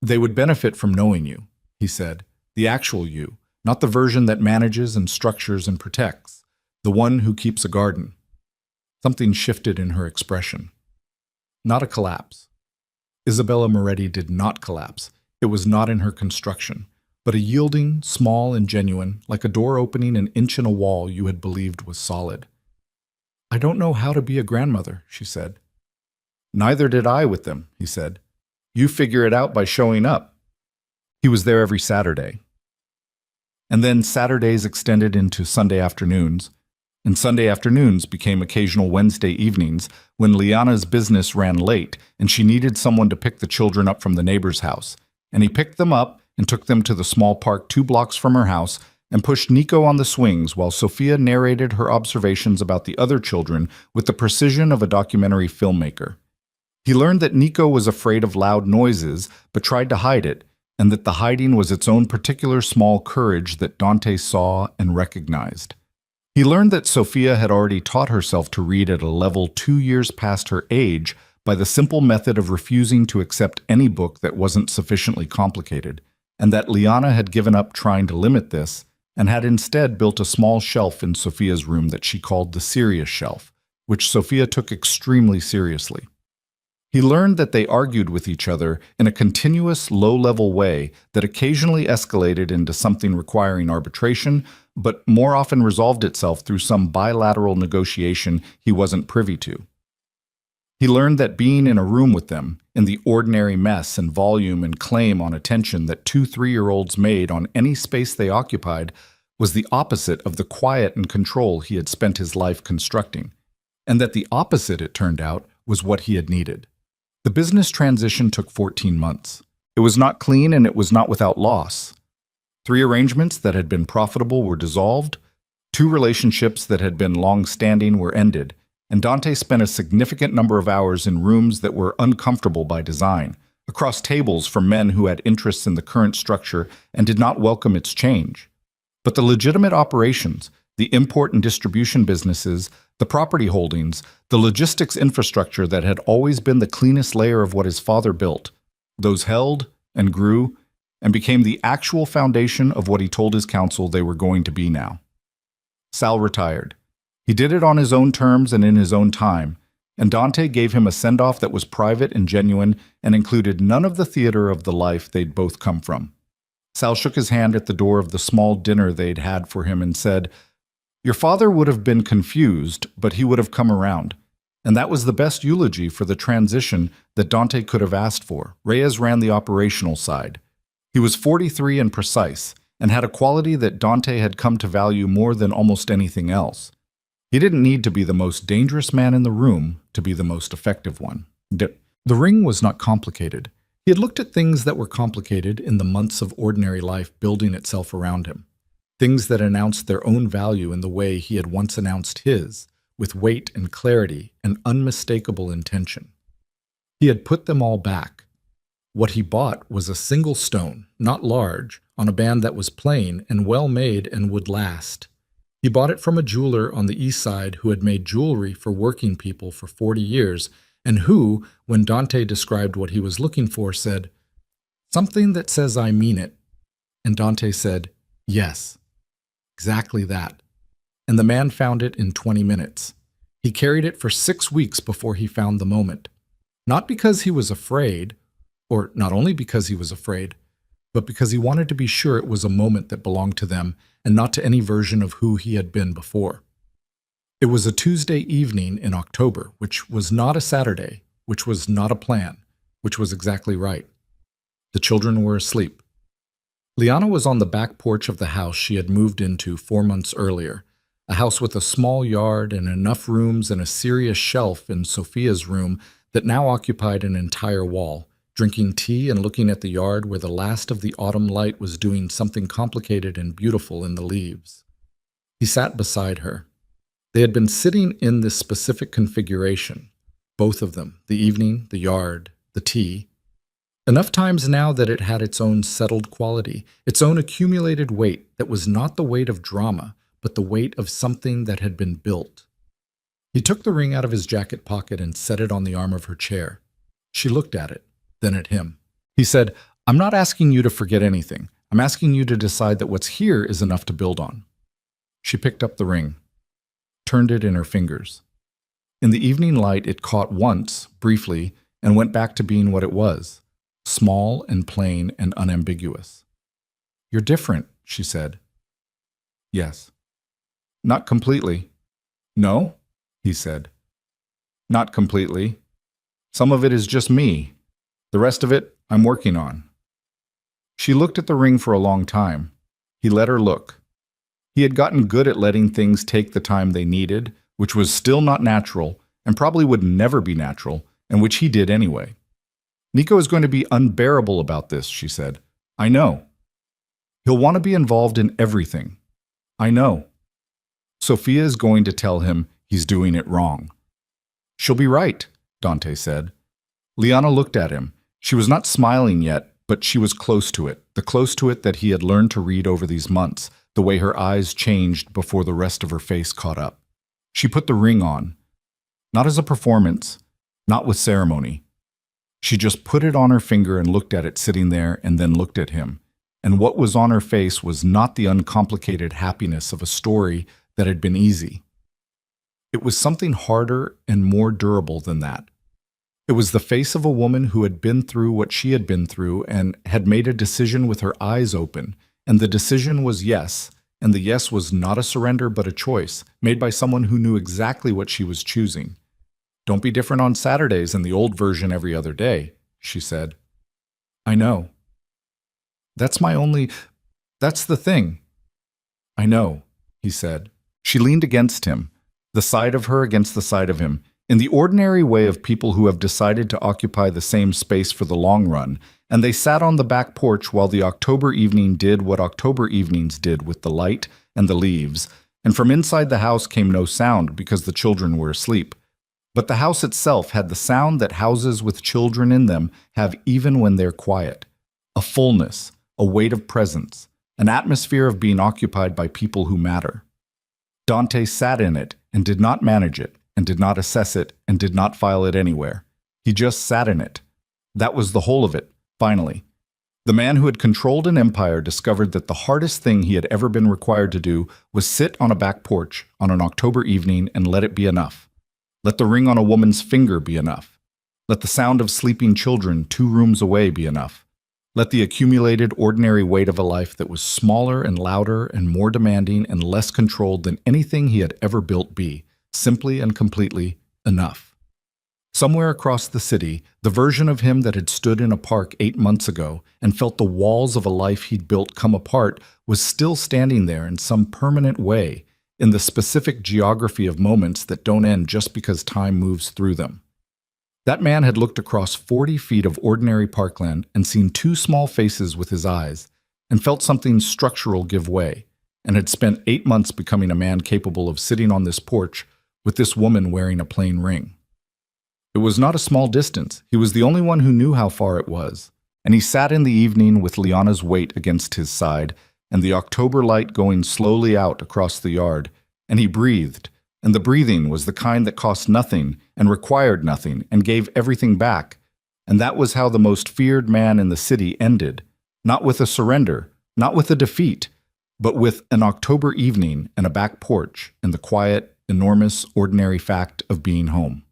A: They would benefit from knowing you, he said, the actual you, not the version that manages and structures and protects, the one who keeps a garden. Something shifted in her expression. Not a collapse. Isabella Moretti did not collapse. It was not in her construction, but a yielding, small and genuine, like a door opening an inch in a wall you had believed was solid. I don't know how to be a grandmother, she said. Neither did I with them, he said. You figure it out by showing up. He was there every Saturday. And then Saturdays extended into Sunday afternoons, and Sunday afternoons became occasional Wednesday evenings when Liana's business ran late and she needed someone to pick the children up from the neighbor's house. And he picked them up and took them to the small park 2 blocks from her house and pushed Nico on the swings while Sophia narrated her observations about the other children with the precision of a documentary filmmaker. He learned that Nico was afraid of loud noises but tried to hide it, and that the hiding was its own particular small courage that Dante saw and recognized. He learned that Sophia had already taught herself to read at a level 2 years past her age by the simple method of refusing to accept any book that wasn't sufficiently complicated, and that Liana had given up trying to limit this and had instead built a small shelf in Sophia's room that she called the serious shelf, which Sophia took extremely seriously. He learned that they argued with each other in a continuous, low-level way that occasionally escalated into something requiring arbitration, but more often resolved itself through some bilateral negotiation he wasn't privy to. He learned that being in a room with them, in the ordinary mess and volume and claim on attention that 2 3-year-olds made on any space they occupied, was the opposite of the quiet and control he had spent his life constructing, and that the opposite, it turned out, was what he had needed. The business transition took 14 months. It was not clean and it was not without loss. 3 arrangements that had been profitable were dissolved, 2 relationships that had been long-standing were ended, and Dante spent a significant number of hours in rooms that were uncomfortable by design, across tables from men who had interests in the current structure and did not welcome its change. But the legitimate operations, the import and distribution businesses, the property holdings, the logistics infrastructure that had always been the cleanest layer of what his father built, those held and grew and became the actual foundation of what he told his council they were going to be now. Sal retired. He did it on his own terms and in his own time, and Dante gave him a send-off that was private and genuine and included none of the theater of the life they'd both come from. Sal shook his hand at the door of the small dinner they'd had for him and said, Your father would have been confused, but he would have come around. And that was the best eulogy for the transition that Dante could have asked for. Reyes ran the operational side. He was 43 and precise, and had a quality that Dante had come to value more than almost anything else. He didn't need to be the most dangerous man in the room to be the most effective one. The ring was not complicated. He had looked at things that were complicated in the months of ordinary life building itself around him. Things that announced their own value in the way he had once announced his, with weight and clarity and unmistakable intention. He had put them all back. What he bought was a single stone, not large, on a band that was plain and well made and would last. He bought it from a jeweler on the east side who had made jewelry for working people for 40 years, and who, when Dante described what he was looking for, said, "Something that says I mean it." And Dante said, "Yes, exactly that." And the man found it in 20 minutes. He carried it for 6 weeks before he found the moment. Not because he was afraid, or not only because he was afraid, but because he wanted to be sure it was a moment that belonged to them and not to any version of who he had been before. It was a Tuesday evening in October, which was not a Saturday, which was not a plan, which was exactly right. The children were asleep. Liana was on the back porch of the house she had moved into 4 months earlier, a house with a small yard and enough rooms and a serious shelf in Sophia's room that now occupied an entire wall, drinking tea and looking at the yard where the last of the autumn light was doing something complicated and beautiful in the leaves. He sat beside her. They had been sitting in this specific configuration, both of them, the evening, the yard, the tea, enough times now that it had its own settled quality, its own accumulated weight that was not the weight of drama, but the weight of something that had been built. He took the ring out of his jacket pocket and set it on the arm of her chair. She looked at it, then at him. He said, "I'm not asking you to forget anything. I'm asking you to decide that what's here is enough to build on." She picked up the ring, turned it in her fingers. In the evening light, it caught once, briefly, and went back to being what it was, small and plain and unambiguous. "You're different," she said. "Yes." "Not completely." "No?" he said. "Not completely. Some of it is just me. The rest of it, I'm working on." She looked at the ring for a long time. He let her look. He had gotten good at letting things take the time they needed, which was still not natural, and probably would never be natural, and which he did anyway. "Nico is going to be unbearable about this," she said. "I know. He'll want to be involved in everything. I know. Sophia is going to tell him he's doing it wrong." "She'll be right," Dante said. Liana looked at him. She was not smiling yet, but she was close to it, the close to it that he had learned to read over these months, the way her eyes changed before the rest of her face caught up. She put the ring on. Not as a performance, not with ceremony. She just put it on her finger and looked at it sitting there and then looked at him. And what was on her face was not the uncomplicated happiness of a story that had been easy. It was something harder and more durable than that. It was the face of a woman who had been through what she had been through and had made a decision with her eyes open, and the decision was yes, and the yes was not a surrender but a choice, made by someone who knew exactly what she was choosing. "Don't be different on Saturdays and the old version every other day," she said. "I know. That's the thing." "I know," he said. She leaned against him, the side of her against the side of him, in the ordinary way of people who have decided to occupy the same space for the long run, and they sat on the back porch while the October evening did what October evenings did with the light and the leaves, and from inside the house came no sound because the children were asleep. But the house itself had the sound that houses with children in them have even when they're quiet. A fullness, a weight of presence, an atmosphere of being occupied by people who matter. Dante sat in it and did not manage it, and did not assess it, and did not file it anywhere. He just sat in it. That was the whole of it, finally. The man who had controlled an empire discovered that the hardest thing he had ever been required to do was sit on a back porch on an October evening and let it be enough. Let the ring on a woman's finger be enough. Let the sound of sleeping children 2 rooms away be enough. Let the accumulated ordinary weight of a life that was smaller and louder and more demanding and less controlled than anything he had ever built be, simply and completely, enough. Somewhere across the city, the version of him that had stood in a park 8 months ago and felt the walls of a life he'd built come apart was still standing there in some permanent way, in the specific geography of moments that don't end just because time moves through them. That man had looked across 40 feet of ordinary parkland and seen 2 small faces with his eyes, and felt something structural give way, and had spent 8 months becoming a man capable of sitting on this porch with this woman wearing a plain ring. It was not a small distance. He was the only one who knew how far it was, and he sat in the evening with Liana's weight against his side, and the October light going slowly out across the yard, and he breathed, and the breathing was the kind that cost nothing and required nothing and gave everything back, and that was how the most feared man in the city ended, not with a surrender, not with a defeat, but with an October evening and a back porch and the quiet, enormous, ordinary fact of being home.